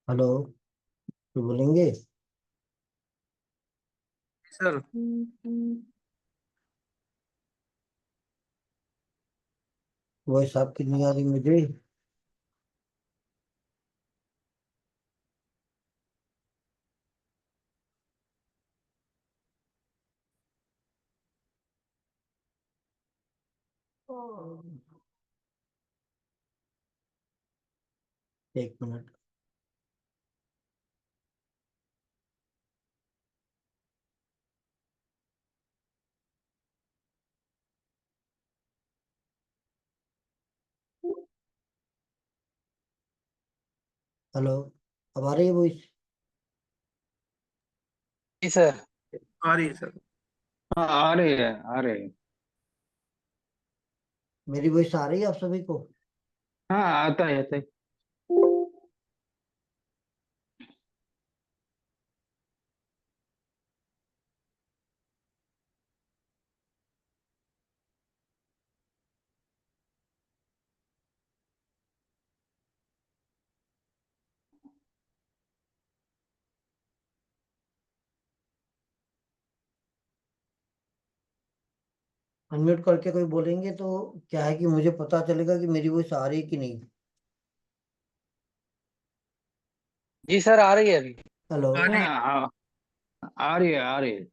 Hello. तो बोलेंगे। Sir. Voice आपकी नहीं आ रही मुझे। एक मिनट। हेलो। अब आ रही है वॉइस? जी सर। आ रही है सर। हाँ आ रही है आ रही है। मेरी वॉइस आ रही है आप सभी को? हाँ आता है आता है। अनम्यूट करके कोई बोलेंगे तो क्या है कि मुझे पता चलेगा कि मेरी वॉइस आ रही है कि नहीं। जी सर आ रही है अभी। हेलो। आ रही है। हाँ आ रही है आ रही है।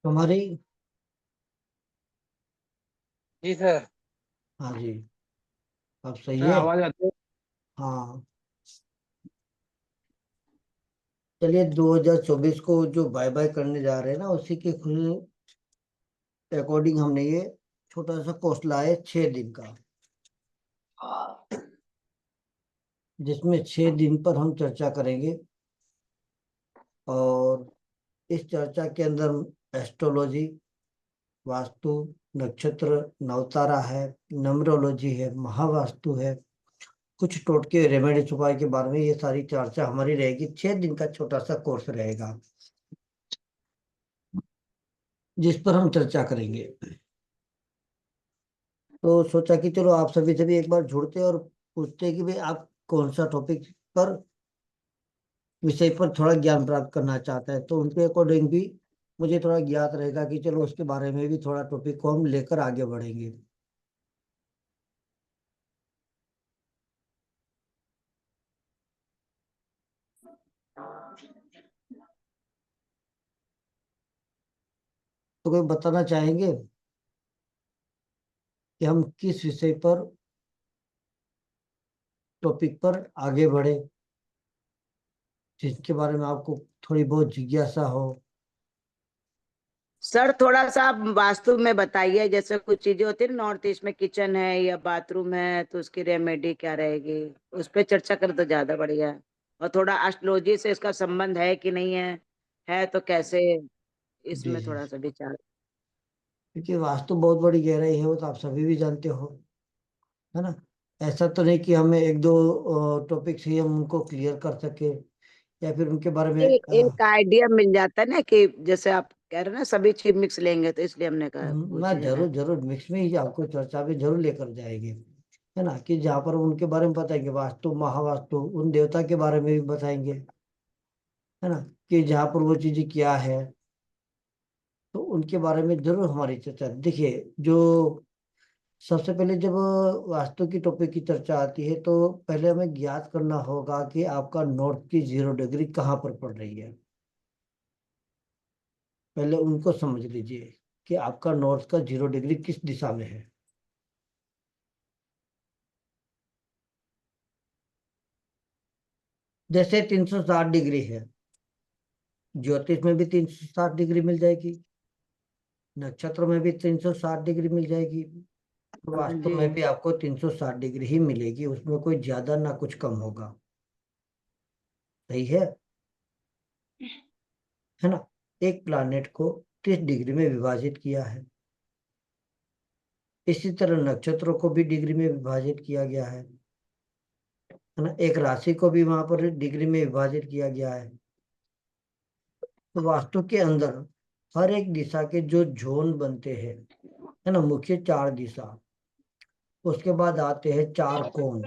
तुम्हारी। जी सर। हाँ जी। अब सही सर है। आवाज आती है। हाँ। चलिए 2024 को जो बाय बाय करने जा रहे हैं ना, उसी के खुद अकॉर्डिंग हमने ये छोटा सा कोर्स लाया है 6 दिन का, जिसमें 6 दिन पर हम चर्चा करेंगे। और इस चर्चा के अंदर एस्ट्रोलॉजी, वास्तु, नक्षत्र, नवतारा है, नंबरोलॉजी है, महावास्तु है, कुछ टोटके रेमेडीज उपाय के बारे में ये सारी चर्चा हमारी रहेगी। 6 दिन का छोटा सा कोर्स रहेगा जिस पर हम चर्चा करेंगे। तो सोचा कि चलो आप सभी से भी एक बार जुड़ते और पूछते कि भाई आप कौन सा टॉपिक पर, विषय पर थोड़ा ज्ञान प्राप्त करना चाहता है, तो उनके अकॉर्डिंग भी मुझे थोड़ा ज्ञात रहेगा कि चलो उसके बारे में भी थोड़ा टॉपिक को हम लेकर आगे बढ़ेंगे। तो कोई बताना चाहेंगे कि हम किस विषय पर, टॉपिक पर आगे बढ़े, जिसके बारे में आपको थोड़ी बहुत जिज्ञासा हो। सर थोड़ा सा आप वास्तु में बताइए, जैसे कुछ चीजें होती है ना, नॉर्थ ईस्ट में किचन है या बाथरूम है तो उसकी रेमेडी क्या रहेगी, उस पर चर्चा करें तो ज्यादा बढ़िया है। और थोड़ा एस्ट्रोलॉजी से इसका संबंध है कि नहीं है तो कैसे, जी इसमें जी। थोड़ा सा विचार। क्योंकि वास्तु बहुत बड़ी गहराई है, वो तो आप सभी भी जानते हो, है ना। ऐसा तो नहीं कि हमें एक दो टॉपिक से ही हम उनको क्लियर कर सके या फिर उनके बारे में एक आइडिया मिल जाता है ना, कि जैसे आप कह रहे हैं ना सभी चीज मिक्स लेंगे, तो इसलिए हमने कहा मैं पूछ ही लेना। जरूर जरूर मिक्स में ही आपको चर्चा में जरूर लेकर जाएंगे, है ना, कि जहाँ पर उनके बारे में बताएंगे, वास्तु महावास्तु उन देवता के बारे में भी बताएंगे, है ना, कि जहाँ पर वो चीजें क्या है, तो उनके बारे में जरूर हमारी चर्चा। देखिए, जो सबसे पहले जब वास्तु की टॉपिक की चर्चा आती है तो पहले हमें ज्ञात करना होगा कि आपका नॉर्थ की 0 डिग्री कहाँ पर पड़ रही है। पहले उनको समझ लीजिए कि आपका नॉर्थ का 0 डिग्री किस दिशा में है। जैसे 360 डिग्री है, ज्योतिष में भी 360 डिग्री मिल जाएगी, नक्षत्र में भी 360 डिग्री मिल जाएगी, और हाँ वास्तु जी। में भी आपको 360 डिग्री ही मिलेगी, उसमें कोई ज्यादा ना कुछ कम होगा। सही है है ना। एक प्लानेट को 30 डिग्री में विभाजित किया है। इसी तरह नक्षत्रों को भी डिग्री में विभाजित किया गया है ना। एक राशि को भी वहां पर डिग्री में विभाजित किया गया है। तो वास्तु के अंदर हर एक दिशा के जो जोन बनते हैं, है ना, मुख्य 4 दिशा, उसके बाद आते हैं 4 कोण।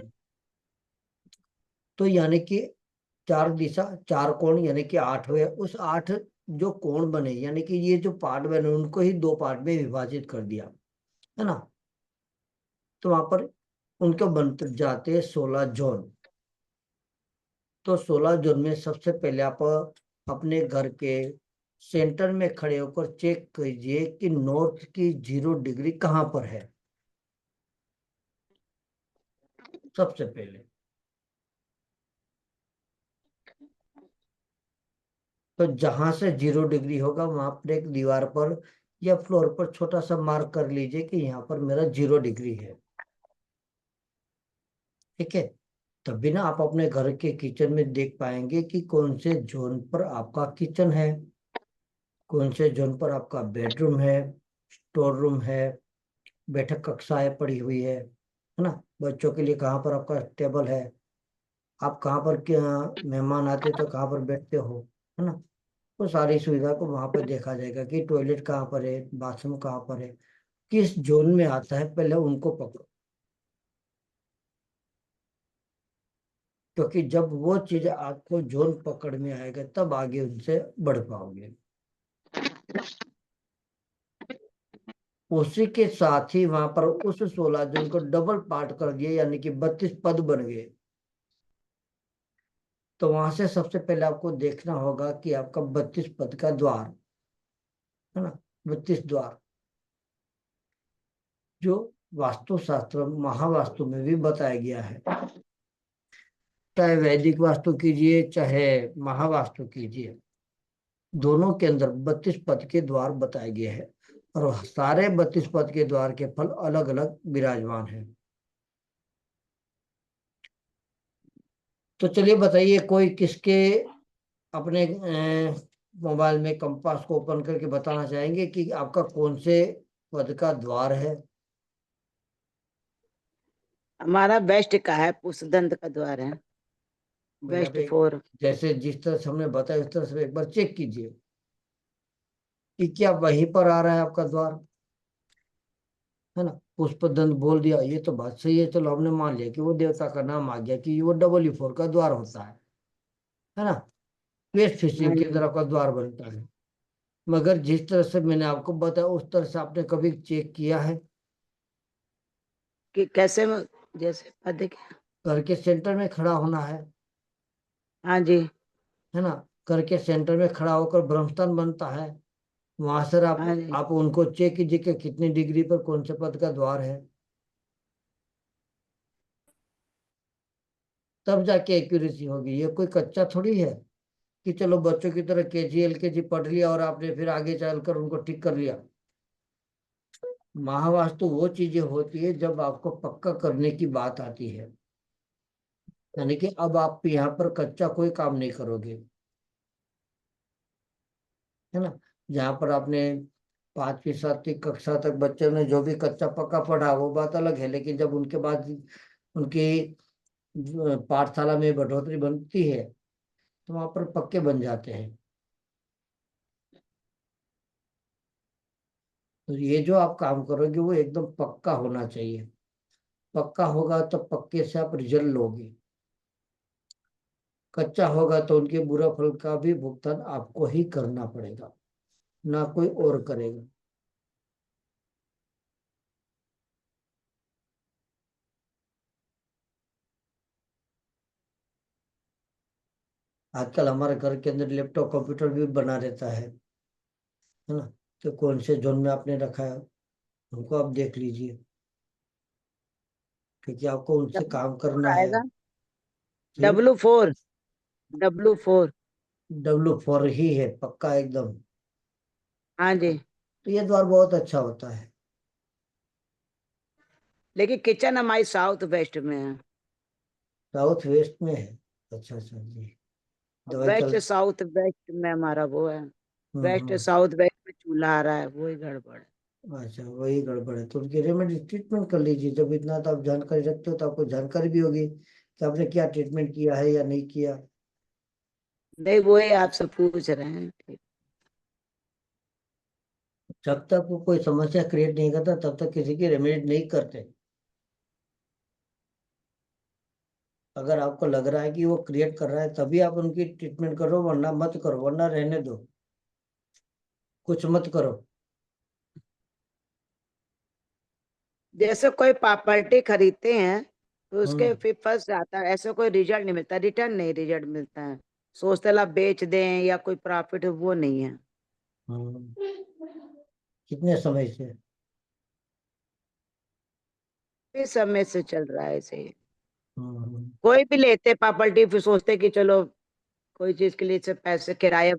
तो यानी कि 4 दिशा 4 कोण यानी कि 8 हुए। उस 8 जो कोण बने, यानी कि ये जो पार्ट बने, उनको ही 2 पार्ट में विभाजित कर दिया, है ना। तो वहां पर उनके बन जाते हैं 16 जोन। तो 16 जोन में सबसे पहले आप अपने घर के सेंटर में खड़े होकर चेक कीजिए कि नॉर्थ की 0 डिग्री कहाँ पर है। सबसे पहले तो जहां से 0 डिग्री होगा वहां पर एक दीवार पर या फ्लोर पर छोटा सा मार्क कर लीजिए कि यहाँ पर मेरा 0 डिग्री है। ठीक है। तभी ना आप अपने घर के किचन में देख पाएंगे कि कौन से जोन पर आपका किचन है, कौन से जोन पर आपका बेडरूम है, स्टोर रूम है, बैठक कक्षाएं पड़ी हुई है ना। बच्चों के लिए कहाँ पर आपका टेबल है, आप कहाँ पर क्या मेहमान आते तो कहाँ पर बैठते हो, है ना। वो सारी सुविधा को वहां पर देखा जाएगा कि टॉयलेट कहाँ पर है, बाथरूम कहाँ पर है, किस जोन में आता है, पहले उनको पकड़ो। क्योंकि जब वो चीज आपको जोन पकड़ में आएगा तब आगे उनसे बढ़ पाओगे। उसी के साथ ही वहां पर उस 16 जोन को डबल पार्ट कर दिए, यानी कि 32 पद बन गए। तो वहां से सबसे पहले आपको देखना होगा कि आपका 32 पद का द्वार, है ना, 32 द्वार, जो वास्तुशास्त्र महावास्तु में भी बताया गया है। चाहे वैदिक वास्तु कीजिए चाहे महावास्तु कीजिए, दोनों के अंदर 32 पद के द्वार बताए गए हैं। और सारे 32 पद के द्वार के फल अलग अलग विराजमान हैं। तो चलिए बताइए, कोई किसके अपने मोबाइल में कंपास को ओपन करके बताना चाहेंगे कि आपका कौन से पद का द्वार है। हमारा वेस्ट का है, पुष्पदंत का द्वार है, भाई आप वेस्ट एक, 4। जैसे जिस तरह से हमने बताया उस तरह से एक बार चेक कीजिए कि क्या वहीं पर आ रहा है आपका द्वार, है ना। पुष्पदंत बोल दिया, ये तो बात सही है, चलो हमने मान लिया कि वो देवता का नाम आ गया कि वो WD4 का द्वार होता है ना। वेस्ट हाँ फिशिंग के जी। अंदर आपका द्वार बनता है। मगर जिस तरह से मैंने आपको बताया उस तरह से आपने कभी चेक किया है। कि कैसे जैसे पद के। घर के सेंटर में खड़ा होना हाँ जी। है ना। घर के सेंटर में खड़ा होकर ब्रह्मस्थान बनता है। वहां से हाँ जी। आप उनको चेक कीजिए कि कितनी डिग्री पर कौन से पद का द्वार है। तब जाके एक्यूरेसी होगी। ये कोई कच्चा थोड़ी है कि चलो बच्चों की तरह KG LKG पढ़ लिया और आपने फिर आगे चलकर उनको ठीक कर लिया। महावास्तु वो चीजें होती है जब आपको पक्का करने की बात आती है, यानी कि अब आप यहाँ पर कच्चा कोई काम नहीं करोगे, है ना। जहाँ पर आपने 5वीं 7वीं कक्षा तक बच्चों ने जो भी कच्चा पक्का पढ़ा वो बात अलग है, लेकिन जब उनके बाद उनकी पाठशाला में बढ़ोतरी बनती है तो वहां पर पक्के बन जाते हैं। तो ये जो आप काम करोगे वो एकदम पक्का होना चाहिए। पक्का होगा तो पक्के से आप रिजल्ट लोगे। कच्चा होगा तो उनके बुरा फल का भी भुगतान आपको ही करना पड़ेगा, ना कोई और करेगा। आजकल हमारे घर के अंदर लैपटॉप कंप्यूटर भी बना रहता है ना। तो कौन से जोन में आपने रखा है उनको आप देख लीजिए, क्योंकि आपको उनसे काम करना है। आएगा जी। W4, W4। W4 ही है पक्का एकदम। हाँ जी। तो ये द्वार बहुत अच्छा होता है। लेकिन किचन हमारी साउथ वेस्ट में है। साउथ वेस्ट में है। अच्छा अच्छा जी। दवाई वेस्ट चल साउथ वेस्ट में हमारा वो है। वेस्ट हम्म। साउथ वेस्ट में चूल्हा आ रहा है, वही गड़बड़ है। अच्छा, वही गड़बड़ है, तो उनकी रेमेडी ट्रीटमेंट कर लीजिए। जब इतना तो आप जानकारी रखते हो तो आपको जानकारी भी होगी कि आपने क्या ट्रीटमेंट किया है या नहीं किया। नहीं, वही आपसे पूछ रहे हैं। ठीक। जब तक वो कोई समस्या क्रिएट नहीं करता तब तक किसी की रेमेडी नहीं करते। अगर आपको लग रहा है कि वो क्रिएट कर रहा है तभी आप उनकी ट्रीटमेंट करो, वरना मत करो, वरना रहने दो, कुछ मत करो। जैसे कोई प्रॉपर्टी खरीदते हैं तो उसके हम्म। फिर फंस जाता है, ऐसे कोई रिजल्ट नहीं मिलता, रिटर्न नहीं रिजल्ट मिलता है। सोचते ला बेच दें या कोई प्रॉफिट हो, वो नहीं है। हम्म। कितने समय से? इस समय से चल रहा है ऐसे ही। हम्म। कोई भी लेते प्रॉपर्टी फिर सोचते कि चलो कोई चीज के लिए से पैसे किराया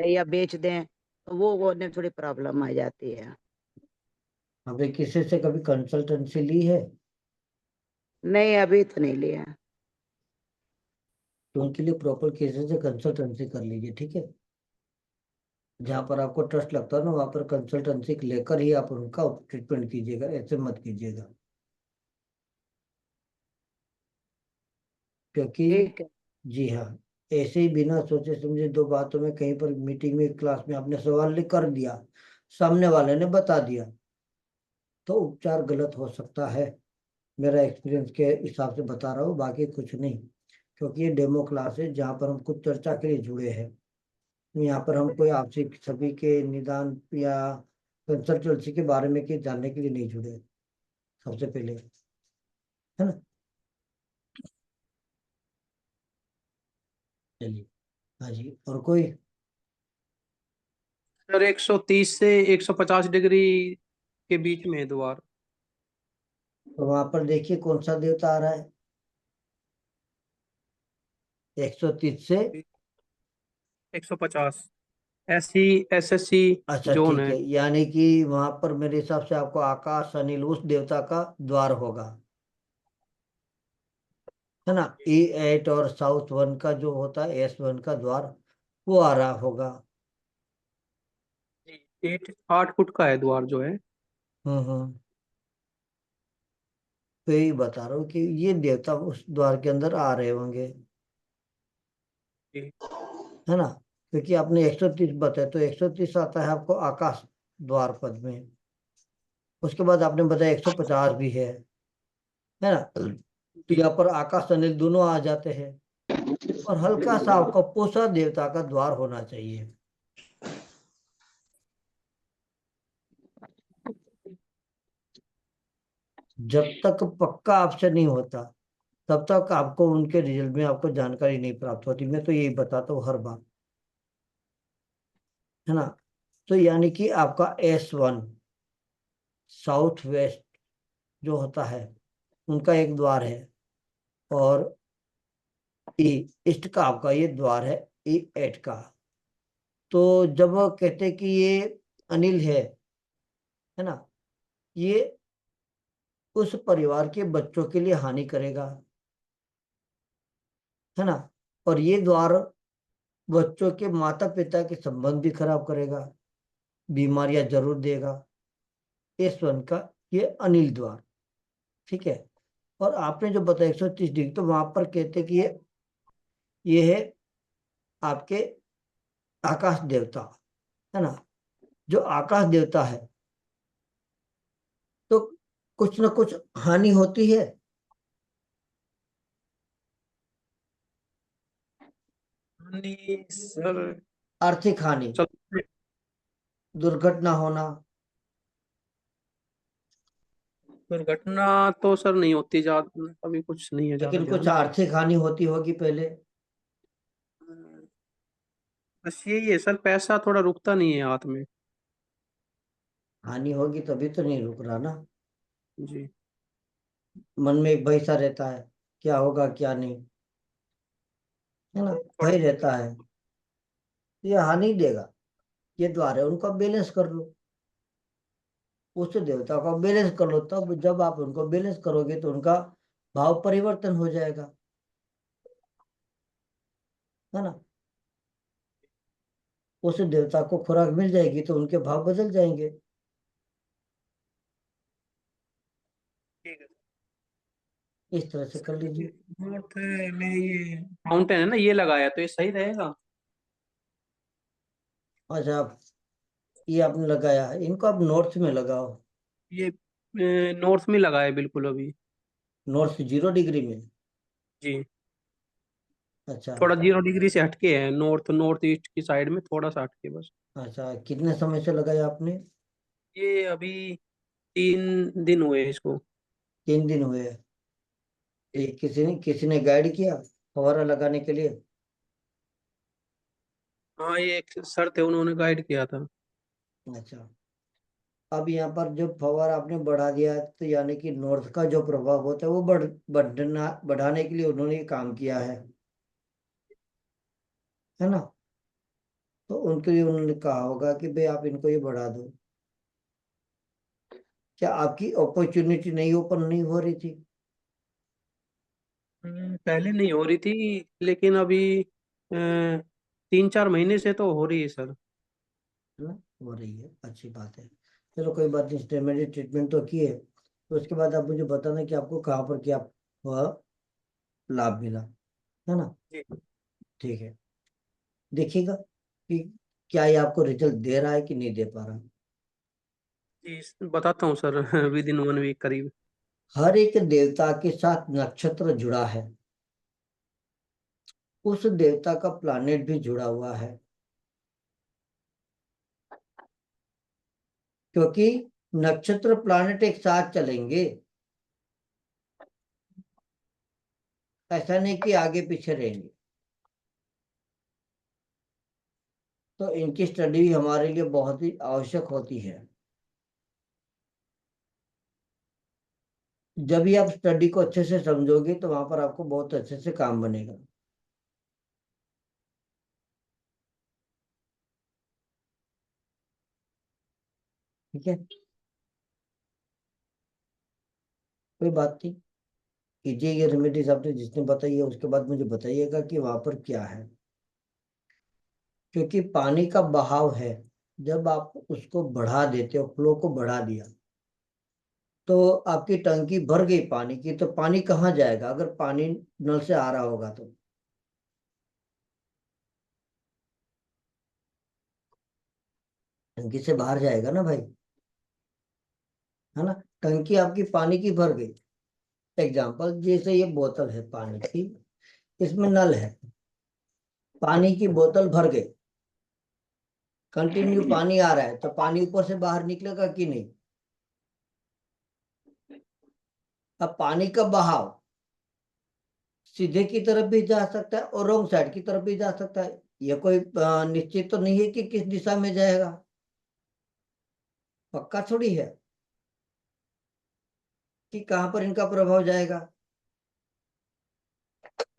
या बेच दें, तो वो ने थोड़ी प्रॉब्लम आ जाती है। अभी किसी से कभी कंसल्टेंसी ली है? नहीं, अभी तो नहीं लिया। तो उनके लिए प्रॉपर किसी से कंसल्टेंसी कर लीजिए, ठीक है। जहाँ पर आपको ट्रस्ट लगता है ना वहाँ पर कंसल्टेंसी लेकर ही आप उनका ट्रीटमेंट कीजिएगा, ऐसे मत कीजिएगा। क्योंकि ठीक है। जी हाँ, ऐसे ही बिना सोचे समझे दो बातों में कहीं पर मीटिंग में क्लास में आपने सवाल लिख कर दिया, सामने वाले ने बता दिया, तो उपचार गलत हो सकता है। मेरा एक्सपीरियंस के हिसाब से बता रहा हूँ, बाकी कुछ नहीं। क्योंकि ये डेमो क्लास है जहाँ पर हम कुछ चर्चा के लिए जुड़े हैं। यहाँ पर हम कोई आपसी सभी के निदान या कंसल्टेंसी के बारे में के जानने के लिए नहीं जुड़े, सबसे पहले, है ना। चलिए। हाँ जी, और कोई? सर 130 से 150 डिग्री के बीच में है द्वार। तो वहां पर देखिए कौन सा देवता आ रहा है। 130 से 150 SC SSC अच्छा जोन ठीक है। है, यानी कि वहां पर मेरे हिसाब से आपको आकाश अनिल उस देवता का द्वार होगा, है ना। E8 और साउथ वन का जो होता है S1 का द्वार, वो आ रहा होगा। 8 फुट का है द्वार जो है। हम्म। तो यही बता रहा हूँ कि ये देवता उस द्वार के अंदर आ रहे होंगे, जी। है ना। क्योंकि आपने 130 बताया तो 130 आता है आपको आकाश द्वार पद में। उसके बाद आपने बताया 150 भी है ना। तो जी। यहाँ पर आकाश अनिल दोनों आ जाते हैं। और हल्का सा आपका पूषा देवता का द्वार होना चाहिए। जब तक पक्का आपसे नहीं होता तब तक आपको उनके रिजल्ट में आपको जानकारी नहीं प्राप्त होती, मैं तो यही बताता हूँ हर बार, है ना। तो यानी कि आपका S1 साउथ वेस्ट जो होता है उनका एक द्वार है, और ई ईस्ट का आपका ये द्वार है, E8 का। तो जब वो कहते हैं कि ये अनिल है ना, ये उस परिवार के बच्चों के लिए हानि करेगा, है ना। और ये द्वार बच्चों के माता पिता के संबंध भी खराब करेगा, बीमारियां जरूर देगा। S1 का ये अनिल द्वार, ठीक है। और आपने जो बताया 130 डिग्री, तो वहां पर कहते हैं कि ये है आपके आकाश देवता, है ना। जो आकाश देवता है तो कुछ ना कुछ हानि होती है, नहीं सर। आर्थिक हानि, चल। दुर्घटना होना। दुर्घटना तो सर नहीं होती ज्यादा, अभी कुछ नहीं है ज्यादा लेकिन कुछ ध्यान। आर्थिक हानि होती होगी पहले। बस यही है सर, पैसा थोड़ा रुकता नहीं है हाथ में। हानि होगी तभी तो नहीं रुक रहा ना। जी। मन में एक भय सा रहता है, क्या होगा क्या नहीं, है ना। थोड़ा। भय रहता है। ये हानि देगा, ये द्वार है, उनका बैलेंस कर लो, उस देवता का बैलेंस कर लो। तब जब आप उनको बैलेंस करोगे तो उनका भाव परिवर्तन हो जाएगा, है ना। उस देवता को खुराक मिल जाएगी तो उनके भाव बदल जाएंगे। ठीक है इस तरह से कर सर। लीजिए। नॉर्थ में ये माउंटेन है ना, ये लगाया तो ये सही रहेगा। अच्छा, ये आपने लगाया है, इनको आप नॉर्थ में लगाओ। ये नॉर्थ में लगाया है बिल्कुल अभी। नॉर्थ 0 डिग्री में। जी। अच्छा। थोड़ा 0 डिग्री से हटके है, नॉर्थ नॉर्थ ईस्ट की साइड में थोड़ा सा हटके बस। अच्छा, कितने समय से लगाया आपने? ये अभी 3 दिन हुए इसको। 3 दिन हुए हैं। जी। ये किसी ने गाइड किया फव्वारा लगाने के लिए? हाँ, ये एक सर थे, उन्होंने गाइड किया था। अच्छा। अब यहाँ पर जो फव्वारा आपने बढ़ा दिया है, तो यानी कि नॉर्थ का जो प्रभाव होता है वो बढ़ाने के लिए उन्होंने ये काम किया है ना? तो उनके लिए उन्होंने कहा होगा कि भाई आप इनको ये बढ़ा दो। क्या आपकी अपॉर्चुनिटी नहीं ओपन नहीं हो रही थी? पहले नहीं हो रही थी, लेकिन अभी 3-4 महीने से तो हो रही है सर। है ना? हो रही है, अच्छी बात है। चलो कोई बात नहीं, रेमेडी ट्रीटमेंट तो किए, तो उसके बाद आप मुझे बताना कि आपको कहाँ पर क्या वह लाभ मिला, है ना? जी। ठीक है। देखिएगा कि क्या ये आपको रिजल्ट दे रहा है कि नहीं दे पा रहा। जी बताता हूँ सर विद इन 1 वीक करीब। हर एक देवता के साथ नक्षत्र जुड़ा है, उस देवता का प्लानेट भी जुड़ा हुआ है, क्योंकि नक्षत्र प्लानेट एक साथ चलेंगे। ऐसा नहीं कि आगे पीछे रहेंगे। तो इनकी स्टडी हमारे लिए बहुत ही आवश्यक होती है। जब भी आप स्टडी को अच्छे से समझोगे तो वहां पर आपको बहुत अच्छे से काम बनेगा। ठीक है, कोई बात नहीं। कीजिए ये रेमेडीज आपने जिसने बताई है, उसके बाद मुझे बताइएगा कि वहां पर क्या है। क्योंकि पानी का बहाव है, जब आप उसको बढ़ा देते हो, फ्लो को बढ़ा दिया, तो आपकी टंकी भर गई पानी की, तो पानी कहाँ जाएगा अगर पानी नल से आ रहा होगा तो? टंकी से बाहर जाएगा ना भाई, है ना? टंकी आपकी पानी की भर गई। एग्जाम्पल जैसे ये बोतल है पानी की, इसमें नल है, पानी की बोतल भर गई, कंटिन्यू पानी आ रहा है, तो पानी ऊपर से बाहर निकलेगा कि नहीं? अब पानी का बहाव सीधे की तरफ भी जा सकता है और रॉन्ग साइड की तरफ भी जा सकता है। ये कोई निश्चित तो नहीं है कि किस दिशा में जाएगा, पक्का थोड़ी है कि कहां पर इनका प्रभाव जाएगा।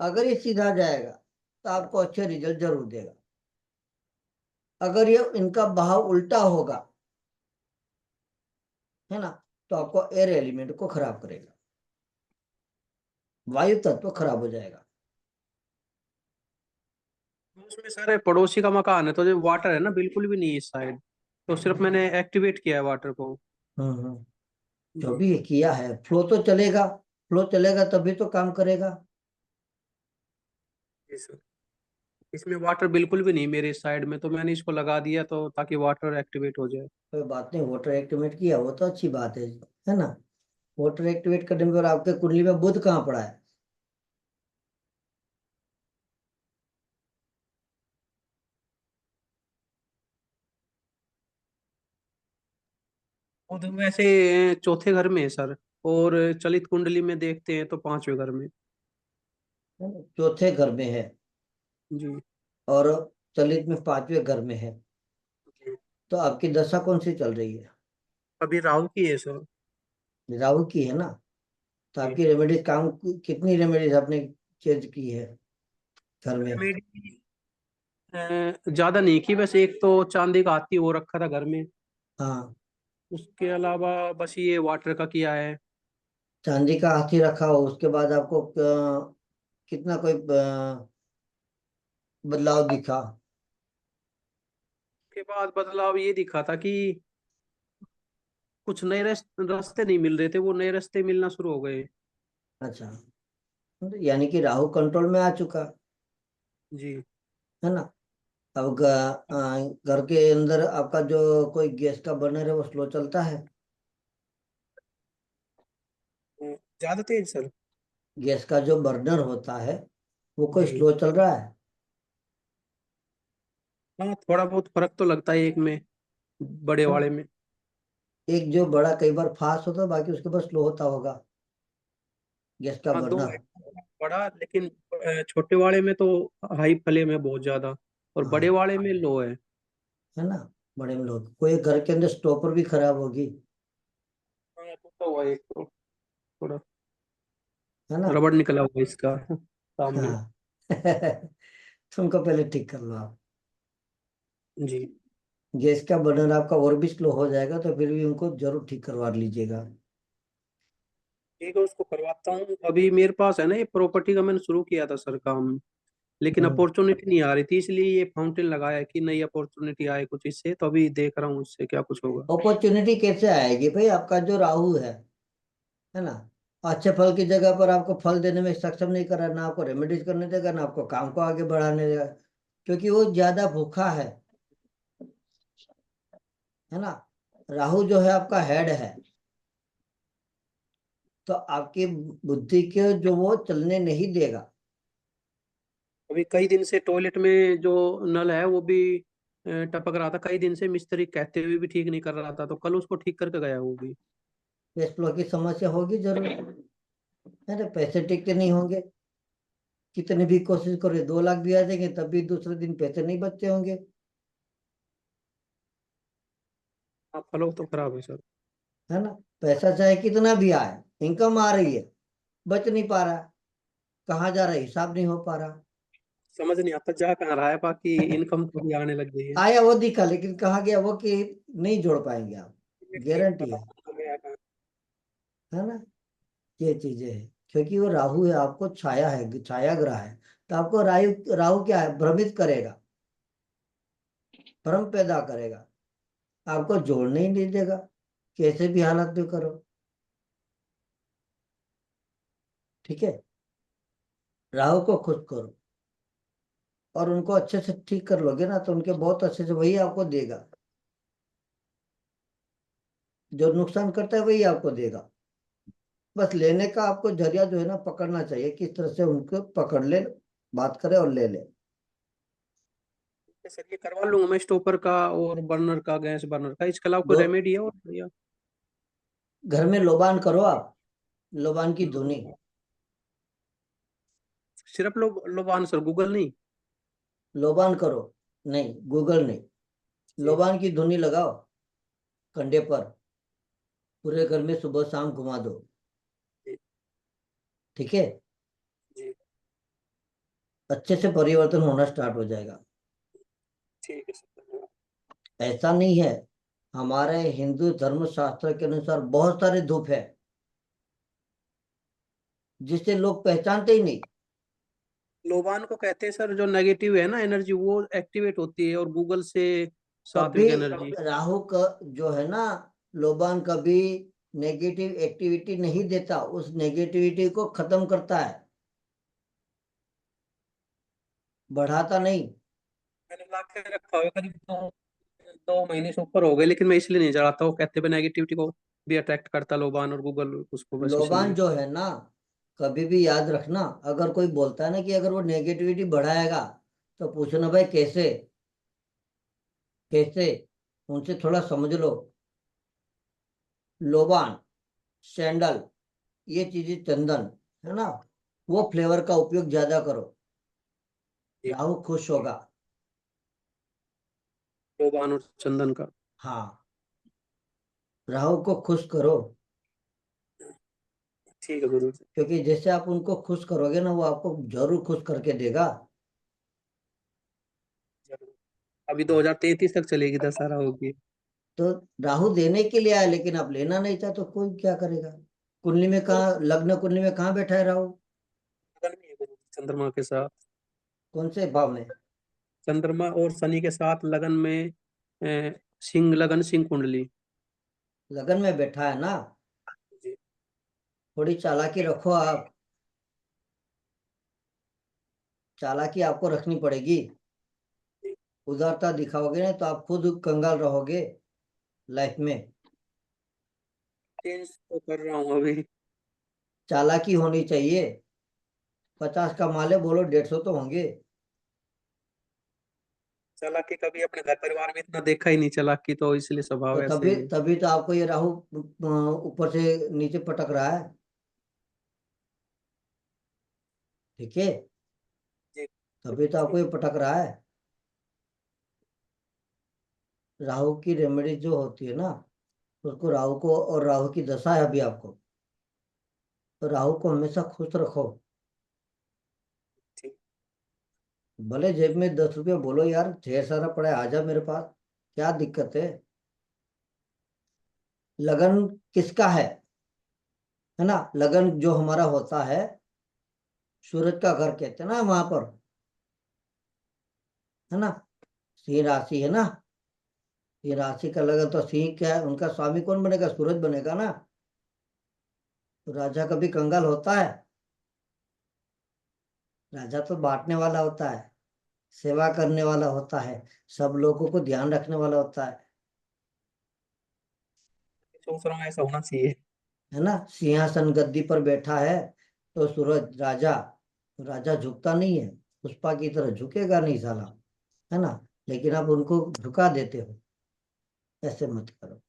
अगर ये सीधा जाएगा तो आपको अच्छे रिजल्ट जरूर देगा। अगर ये इनका बहाव उल्टा होगा, है ना, तो आपको एयर एलिमेंट को खराब करेगा, वायु तत्व खराब हो जाएगा। उसमें सर पड़ोसी का मकान है, तो जो वाटर है ना बिल्कुल भी नहीं है इस साइड, तो सिर्फ मैंने एक्टिवेट किया है वाटर को। जो जी। भी ये किया है, फ्लो तो चलेगा, फ्लो चलेगा तभी तो काम करेगा। जी सर। इसमें वाटर बिल्कुल भी नहीं मेरे इस साइड में, तो मैंने इसको लगा दिया तो ताकि वाटर एक्टिवेट हो जाए। कोई बात नहीं, वोटर एक्टिवेट किया वो तो अच्छी बात है ना? वोटर एक्टिवेट करने पर आपके कुंडली में बुध कहाँ पड़ा है? और तो वैसे चौथे घर में है सर, और चलित कुंडली में देखते हैं तो 5वें घर में। है ना? चौथे घर में है, जी। और चलित में 5वें घर में है। जी। तो आपकी दशा कौन सी चल रही है? अभी राहु की है सर। राहु की है ना? तो जी। आपकी रेमेडीज काम, कितनी रेमेडीज आपने चेंज की है घर में? रेमेडी ज्यादा नहीं की, बस एक तो चांदी का हाथी वो रखा था घर में। हाँ, उसके अलावा बस ये वाटर का किया है। चांदी का हाथी रखा हो, उसके बाद आपको कितना कोई बदलाव दिखा? उसके बाद बदलाव ये दिखा था कि कुछ नए रास्ते नहीं मिल रहे थे, वो नए रास्ते मिलना शुरू हो गए। अच्छा, तो यानी कि राहु कंट्रोल में आ चुका, जी। है ना। अब घर के अंदर आपका जो कोई गैस का बर्नर है वो स्लो चलता है। ज्यादा तेज सर? गैस का जो बर्नर होता है वो कोई जी। स्लो चल रहा है। हाँ, थोड़ा बहुत फर्क तो लगता है एक में, बड़े है ना? वाले में। एक जो बड़ा कई बार फास्ट होता है, बाकी उसके पास स्लो होता होगा गैस का हाँ, दो बर्नर। है, बड़ा लेकिन छोटे वाले में तो हाई फ्लेम है बहुत ज्यादा, और बड़े हाँ, वाले में लो है। है ना। बड़े में लोग कोई घर के अंदर स्टॉपर भी खराब होगी, हाँ, तो हुआ एक तो थोड़ा है ना। रबड़ निकला हुआ इसका सामने। हाँ तो उनको पहले ठीक कर लो आप। जी। गैस का बर्नर आपका और भी स्लो हो जाएगा तो फिर भी उनको जरूर ठीक करवा लीजिएगा। ठीक है, उसको करवाता हूँ। अभी मेरे पास है ना, ये प्रॉपर्टी का मैंने शुरू किया था सर काम, लेकिन हम्म। अपॉर्चुनिटी नहीं आ रही थी, इसलिए ये फाउंटेन लगाया कि नई अपॉर्चुनिटी आए कुछ इससे, तो अभी देख रहा हूँ इससे क्या कुछ होगा। अपॉर्चुनिटी कैसे आएगी भाई, आपका जो राहु है ना, अच्छे फल की जगह पर आपको फल देने में सक्षम नहीं कर रहा, ना आपको रेमेडीज करने देगा, ना आपको काम को आगे बढ़ाने देगा, क्योंकि वो ज्यादा भूखा है ना। राहु जो है आपका हेड है, तो आपकी बुद्धि के जो वो चलने नहीं देगा। अभी कई दिन से टॉयलेट में जो नल है वो भी टपक रहा था, कई दिन से मिस्त्री कहते हुए भी ठीक नहीं कर रहा था, तो कल उसको ठीक करके गया वो भी। कैश फ्लो की समस्या होगी जरूर, है ना। पैसे टिकते नहीं होंगे, कितनी भी कोशिश करो 2 लाख भी आ जाएंगे तब भी दूसरे दिन पैसे नहीं बचते होंगे, हाँ, फलो तो खराब है सर। है ना। पैसा चाहे कितना भी आए, इनकम आ रही है, बच नहीं पा रहा, कहाँ जा रहा है हिसाब नहीं हो पा रहा। समझ नहीं आता जा कहाँ रहा है, बाकी इनकम तो भी आने लग गई है। आया वो दिखा, लेकिन कहाँ गया वो कि नहीं जोड़ पाएंगे आप, ठीक गारंटी पता है तो गया कहाँ। है ना। ये चीजें है, क्योंकि वो राहु है, आपको छाया है, छाया ग्रह है, तो आपको राहु राहु क्या है, भ्रमित करेगा, भ्रम पैदा करेगा, आपको जोड़ने ही नहीं देगा, कैसे भी हालत में करो। ठीक है, राहु को खुश करो और उनको अच्छे से ठीक कर लोगे ना, तो उनके बहुत अच्छे से वही आपको देगा, जो नुकसान करता है वही आपको देगा। बस लेने का आपको जरिया जो है ना पकड़ना चाहिए, किस तरह से उनको पकड़ ले, बात करे और ले ले। सर ये करवा लूंगा मैं स्टॉपर का और बर्नर का, गैस बर्नर का, इसके अलावा कोई दो, रेमेडी है और या? घर में लोबान करो आप, लोबान की धुनी। सिर्फ लोबान सर, गूगल नहीं? लोबान करो, नहीं गूगल नहीं, जी। लोबान की धुनी लगाओ कंधे पर, पूरे घर में सुबह शाम घुमा दो। जी। ठीक है, जी। अच्छे से परिवर्तन होना स्टार्ट हो जाएगा। ठीक है सर, धन्यवाद। ऐसा नहीं है, हमारे हिंदू धर्म शास्त्र के अनुसार बहुत सारे धूप है जिससे लोग पहचानते ही नहीं। लोबान को कहते हैं सर, जो नेगेटिव है ना एनर्जी वो एक्टिवेट होती है, और गूगल से कभी सात्विक एनर्जी। राहु का जो है ना, लोबान कभी नेगेटिव एक्टिविटी नहीं देता, उस नेगेटिविटी को खत्म करता है, बढ़ाता नहीं। मैंने ला के रखा हुआ है, करीब 2 महीने से ऊपर हो गए, लेकिन मैं इसलिए नहीं चलाता, वो कहते हैं नेगेटिविटी को भी अट्रैक्ट करता लोबान, और गूगल उसको, बस लोबान इसलिए। जो है ना, कभी भी याद रखना, अगर कोई बोलता है ना कि अगर वो नेगेटिविटी बढ़ाएगा, तो पूछना भाई कैसे, कैसे, उनसे थोड़ा समझ लो। लोबान, सैंडल, ये चीजें, चंदन, है ना, वो फ्लेवर का उपयोग ज्यादा करो, जी। राहु खुश होगा। लोबान और चंदन का। हाँ, राहु को खुश करो, ठीक है गुरु जी। क्योंकि जैसे आप उनको खुश करोगे ना, वो आपको जरूर खुश करके देगा। जरूर। अभी 2033 तक चलेगी, दशहरा होगी। तो राहु देने के लिए आया, लेकिन आप लेना नहीं चाहते तो कोई क्या करेगा। कुंडली में कहाँ, लग्न कुंडली में कहाँ बैठा है राहु, लगन में है गुरु जी, चंद्रमा के साथ। कौन से भाव में। चंद्रमा और शनि के साथ लगन में, सिंह लगन सिंह कुंडली। लगन में बैठा है ना, जी। थोड़ी चालाकी रखो आप, चालाकी आपको रखनी पड़ेगी। उदारता दिखाओगे ना तो आप खुद कंगाल रहोगे लाइफ में। चेंज तो कर रहा हूँ अभी। चालाकी होनी चाहिए। 50 का माल है, बोलो 150 तो होंगे। चालाकी कभी अपने घर परिवार में इतना देखा ही नहीं, चालाकी तो इसलिए तो स्वभाव ऐसे तभी ही है। तभी तो आपको ये राहु ऊपर से नीचे पटक रहा है। ठीक है, जी। तभी तो आपको ये पटक रहा है। राहु की रेमेडी जो होती है ना, उसको राहु को, और राहु की दशा है अभी आपको, तो राहु को हमेशा खुश रखो। ठीक। भले जेब में 10 रुपये, बोलो यार ढेर सारा पड़ा है, आजा मेरे पास, क्या दिक्कत है। लगन किसका है ना, लगन जो हमारा होता है, सूरज का घर कहते हैं ना वहां पर, है ना। सिंह राशि है ना, सिंह राशि का लगन, तो सिंह क्या है, उनका स्वामी कौन बनेगा, सूरज बनेगा ना। तो राजा कभी कंगाल होता है? राजा तो बांटने वाला होता है, सेवा करने वाला होता है, सब लोगों को ध्यान रखने वाला होता सोच रहा हूँ ऐसा होना चाहिए। है ना। सिंहासन गद्दी पर बैठा है तो सूरज राजा, राजा झुकता नहीं है, पुष्पा की तरह झुकेगा नहीं साला, है ना। लेकिन आप उनको झुका देते हो, ऐसे मत करो।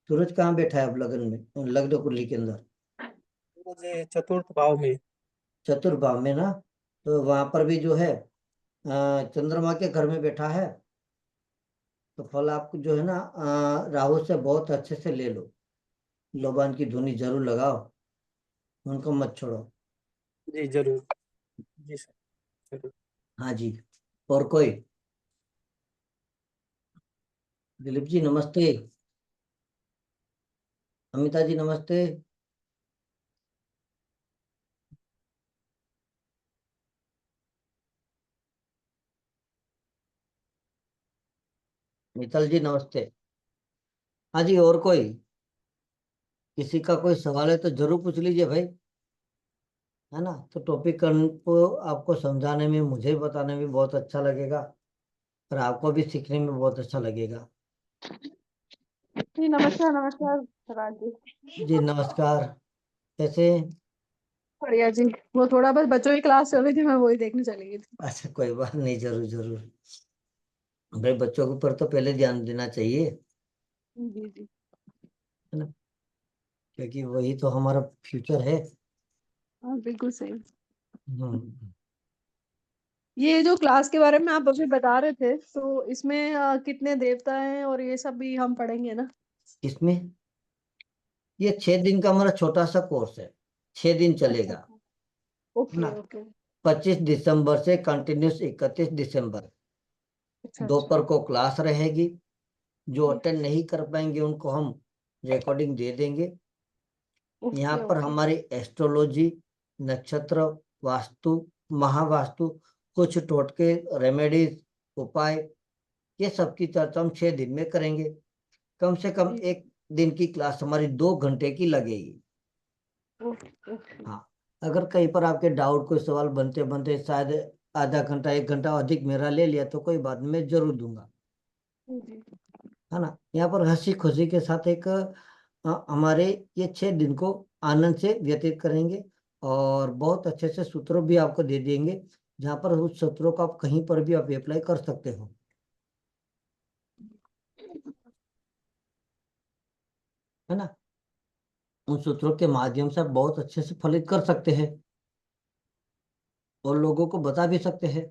सूरज कहाँ बैठा है अब लगन में, लग्न कुंडली के अंदर? मुझे चतुर्थ भाव में। चतुर्भाव में ना, तो वहां पर भी जो है चंद्रमा के घर में बैठा है। तो फल आपको जो है ना, राहु से बहुत अच्छे से ले लो, लोबान की धुनी जरूर लगाओ, उनको मत छोड़ो। जी जरूर। जी सर जरूर। हाँ जी। और कोई? दिलीप जी नमस्ते। अमिता जी नमस्ते। मित्तल जी नमस्ते। हाँ जी, और कोई? किसी का कोई सवाल है तो जरूर पूछ लीजिए भाई, है ना। तो टॉपिक को आपको समझाने में, मुझे बताने में बहुत अच्छा लगेगा, और आपको भी सीखने में बहुत अच्छा लगेगा। जी नमस्कार नमस्कार राज जी। जी नमस्कार। कैसे हैं? बढ़िया जी। वो थोड़ा बस बच्चों की क्लास चल रही थी, मैं वही देखने चली गई थी। अच्छा कोई बात नहीं, जरूर जरूर। भाई बच्चों के ऊपर तो पहले ध्यान देना चाहिए, जी जी। है ना, क्योंकि वही तो हमारा फ्यूचर है। हाँ बिल्कुल सही। हम्म। ये जो क्लास के बारे में आप अभी बता रहे थे, तो इसमें कितने देवता हैं और ये सब भी हम पढ़ेंगे ना? इसमें ये 6 दिन का हमारा छोटा सा कोर्स है, 6 दिन अच्छा चलेगा, अच्छा। है ना। Okay okay. 25 दिसंबर से कंटिन्यूस 31 दिसंबर, अच्छा अच्छा। दोपहर को क्लास रहेगी। जो ठीक। अटेंड नहीं कर पाएंगे उनको हम रिकॉर्डिंग दे देंगे। यहाँ ओके पर ओके। हमारी एस्ट्रोलॉजी, नक्षत्र, वास्तु, महावास्तु, कुछ टोटके, रेमेडीज, उपाय, ये सब की चर्चा हम 6 दिन में करेंगे। कम से कम जी। 1 दिन की क्लास हमारी 2 घंटे की लगेगी। Okay okay. हाँ, अगर कहीं पर आपके डाउट, कोई सवाल बनते बनते शायद आधा घंटा 1 घंटा अधिक मेरा ले लिया, तो कोई बात नहीं, मैं जरूर दूंगा, जी। है ना। यहाँ पर हंसी खुशी के साथ एक हमारे ये 6 दिन को आनंद से व्यतीत करेंगे, और बहुत अच्छे से सूत्रों भी आपको दे देंगे, जहाँ पर उस सूत्रों को आप कहीं पर भी आप अप्लाई कर सकते हो, है ना। उन सूत्रों के माध्यम से आप बहुत अच्छे से फलित कर सकते हैं, और लोगों को बता भी सकते हैं।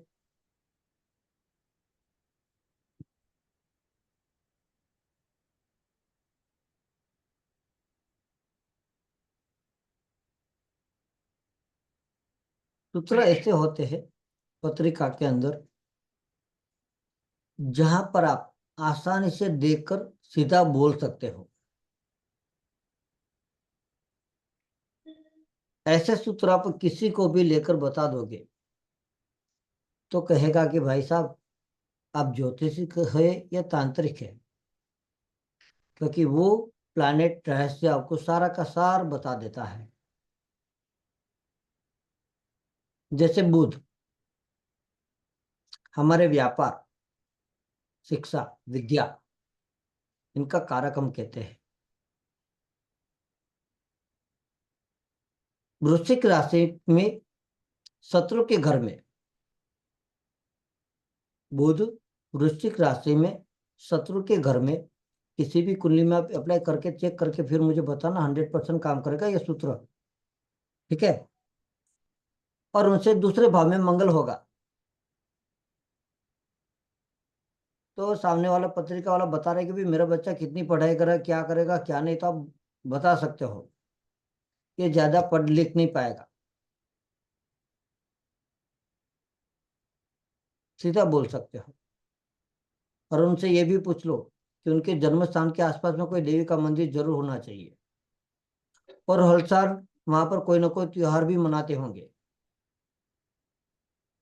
सूत्र ऐसे होते हैं पत्रिका के अंदर, जहां पर आप आसानी से देखकर सीधा बोल सकते हो। ऐसे सूत्र आप किसी को भी लेकर बता दोगे तो कहेगा कि भाई साहब आप ज्योतिषिक है या तांत्रिक है, क्योंकि वो प्लैनेट रहस्य आपको सारा का सार बता देता है। जैसे बुध हमारे व्यापार, शिक्षा, विद्या, इनका कारक हम कहते हैं। वृश्चिक राशि में शत्रु के घर में बुध, वृश्चिक राशि में शत्रु के घर में, किसी भी कुंडली में आप अप्लाई करके चेक करके फिर मुझे बताना, 100% काम करेगा ये सूत्र। ठीक है। और उनसे दूसरे भाव में मंगल होगा, तो सामने वाला पत्रिका वाला बता रहा है कि भाई मेरा बच्चा कितनी पढ़ाई करेगा, क्या करेगा क्या नहीं, तो आप बता सकते हो ये ज्यादा पढ़ लिख नहीं पाएगा, सीधा बोल सकते हो। और उनसे ये भी पूछ लो कि उनके जन्म स्थान के आसपास में कोई देवी का मंदिर जरूर होना चाहिए, और हर साल वहां पर कोई ना कोई त्योहार भी मनाते होंगे।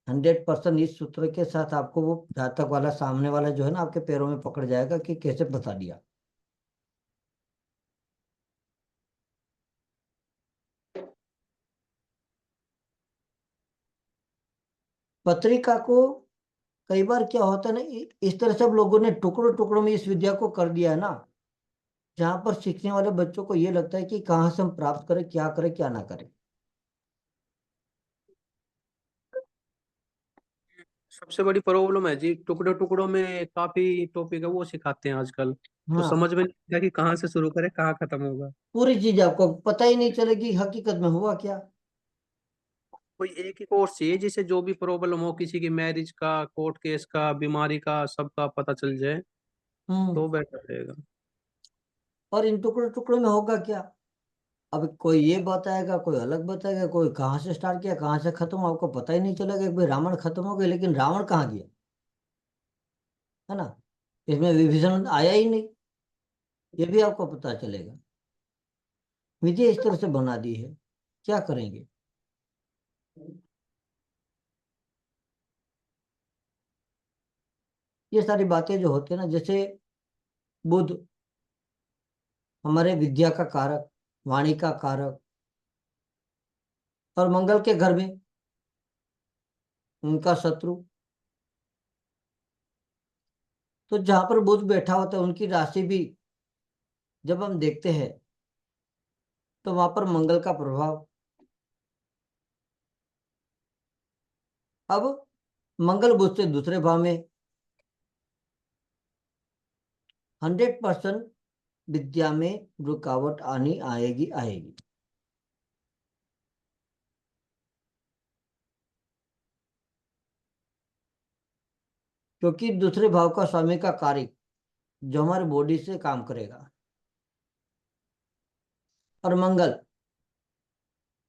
100% इस सूत्र के साथ आपको वो जातक वाला सामने वाला जो है ना आपके पैरों में पकड़ जाएगा कि कैसे बता दिया। पत्रिका को कई बार क्या होता है ना, इस तरह से अब लोगों ने टुकड़ों टुकड़ों में इस विद्या को कर दिया है ना, जहां पर सीखने वाले बच्चों को ये लगता है कि कहाँ से हम प्राप्त करें क्या ना करें। सबसे बड़ी प्रॉब्लम है जी, टुकड़ों टुकड़ों में काफी टॉपिक है वो सिखाते हैं आजकल, तो हाँ, समझ में नहीं आता कि कहाँ से शुरू करें कहाँ खत्म होगा। पूरी चीज आपको पता ही नहीं चलेगी हकीकत में हुआ क्या। कोई एक ही कोर्स चाहिए जिसे जो भी प्रॉब्लम हो, किसी की मैरिज का, कोर्ट केस का, बीमारी का, सबका पता चल जाए हम्म। तो बेटर रहेगा। और इन टुकड़ों टुकड़ों में होगा क्या, अब कोई ये बताएगा, कोई अलग बताएगा, कोई कहाँ से स्टार्ट किया कहाँ से खत्म हुआ, आपको पता ही नहीं चलेगा कि भाई रावण खत्म हो गया, लेकिन रावण कहाँ गया, है ना। इसमें विभीषण आया ही नहीं, ये भी आपको पता चलेगा। विधि इस तरह से बना दी है, क्या करेंगे। ये सारी बातें जो होती है ना, जैसे बुध हमारे विद्या का कारक, वाणी का कारक, और मंगल के घर में उनका शत्रु, तो जहां पर बुध बैठा होता है उनकी राशि भी जब हम देखते हैं तो वहां पर मंगल का प्रभाव। अब मंगल बुध से दूसरे भाव में, 100% विद्या में रुकावट आनी आएगी आएगी। क्योंकि दूसरे भाव का स्वामी का कार्य जो हमारे बॉडी से काम करेगा, और मंगल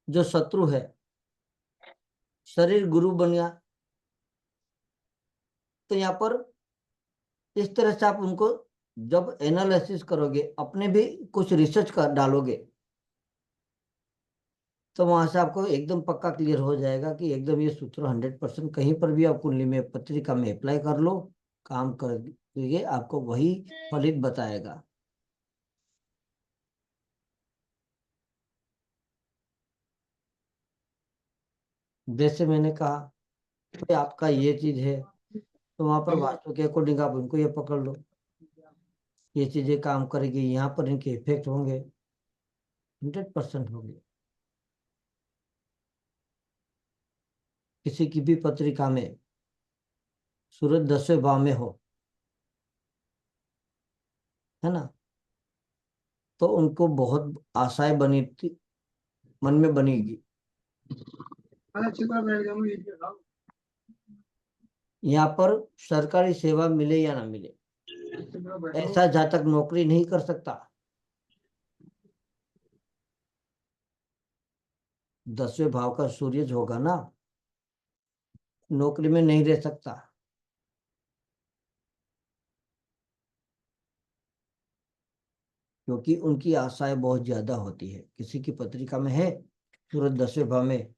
जो शत्रु है, शरीर गुरु बन गया, तो यहाँ पर इस तरह से आप उनको जब एनालिसिस करोगे, अपने भी कुछ रिसर्च कर डालोगे, तो वहां से आपको एकदम पक्का क्लियर हो जाएगा कि एकदम ये सूत्र 100% कहीं पर भी आप कुंडली में पत्रिका में अप्लाई कर लो, काम करिए, आपको वही फलित बताएगा। जैसे मैंने कहा कि आपका ये चीज है, तो वहां पर वास्तु के अकॉर्डिंग आप उनको ये पकड़ लो, ये चीजें काम करेगी, यहाँ पर इनके इफेक्ट होंगे, 100% होंगे। किसी की भी पत्रिका में सूरज 10वें भाव में हो, है ना, तो उनको बहुत आशाएं बनी मन में बनेगी, यहाँ पर सरकारी सेवा मिले या ना मिले, ऐसा जातक नौकरी नहीं कर सकता, 10वें भाव का सूर्य होगा ना, नौकरी में नहीं रह सकता। क्योंकि उनकी आशाएं बहुत ज्यादा होती है। किसी की पत्रिका में है सूरज 10वें भाव में,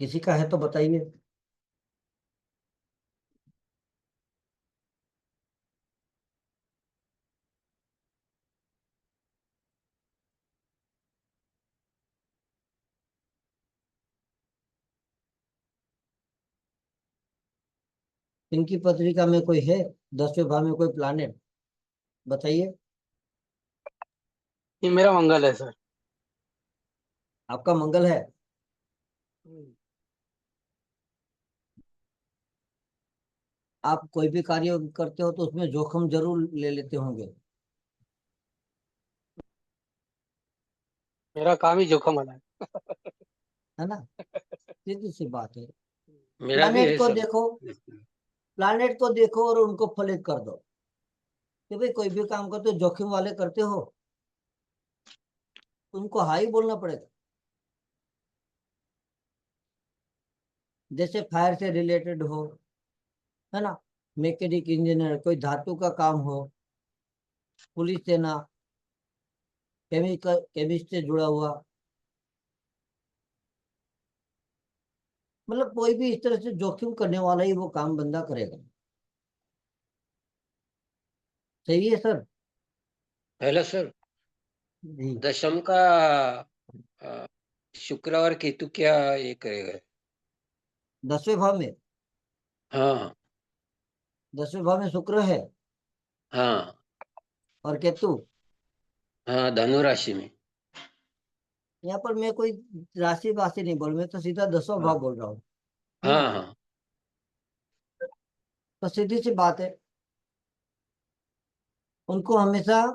किसी का है तो बताइए। इनकी पत्रिका में कोई है, 10वें भाव में कोई प्लानेट, बताइए। ये मेरा मंगल है सर। आपका मंगल है। आप कोई भी कार्य करते हो तो उसमें जोखिम जरूर ले लेते होंगे, मेरा काम ही जोखम वाला है। है ना। सीधी सी बात है। मेरा भी प्लानेट है को सर। देखो, प्लानेट को देखो और उनको फलित कर दो कि भाई कोई भी काम करते हो जोखिम वाले करते हो, उनको हाई बोलना पड़ेगा। जैसे फायर से रिलेटेड हो, है ना, मैकेनिक इंजीनियर, कोई धातु का काम हो, पुलिस सेना, केमिकल केमिस्ट से जुड़ा हुआ, मतलब कोई भी इस तरह से जोखिम करने वाला ही वो काम बंदा करेगा। सही है सर। Hello sir. जी। दशम का अ, शुक्र और केतु क्या ये करेगा? 10वें भाव में, हाँ 10वें भाव में शुक्र है हाँ और केतु। हाँ, धनु राशि में। यहाँ पर मैं कोई राशि वासी नहीं बोल, मैं तो सीधा 10वां हाँ भाव बोल रहा हूँ, है ना। हाँ हाँ। तो सीधी सी बात है, उनको हमेशा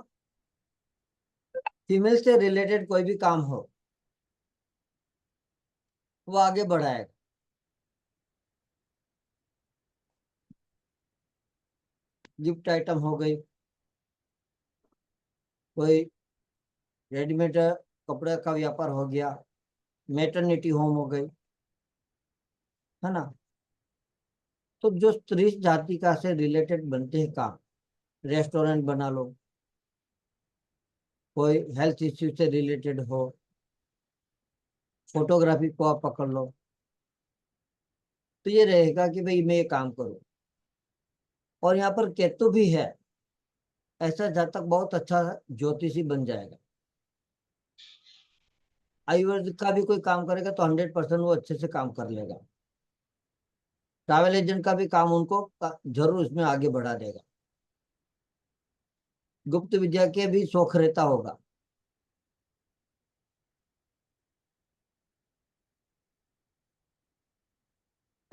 फीमेल से रिलेटेड कोई भी काम हो वो आगे बढ़ाएगा। गिफ्ट आइटम हो गई, कोई रेडीमेड कपड़े का व्यापार हो गया, मैटरनिटी होम हो गई, है ना। तो जो स्त्री जाति का से रिलेटेड बनते हैं काम, रेस्टोरेंट बना लो, कोई हेल्थ इश्यू से रिलेटेड हो, फोटोग्राफी को आप पकड़ लो, तो ये रहेगा कि भाई मैं ये काम करूं। और यहाँ पर केतु भी है, ऐसा जातक बहुत अच्छा ज्योतिषी बन जाएगा। आयुर्वेद का भी कोई काम करेगा तो 100% वो अच्छे से काम कर लेगा। ट्रैवल एजेंट का भी काम उनको जरूर उसमें आगे बढ़ा देगा। गुप्त विद्या के भी शौक रहता होगा।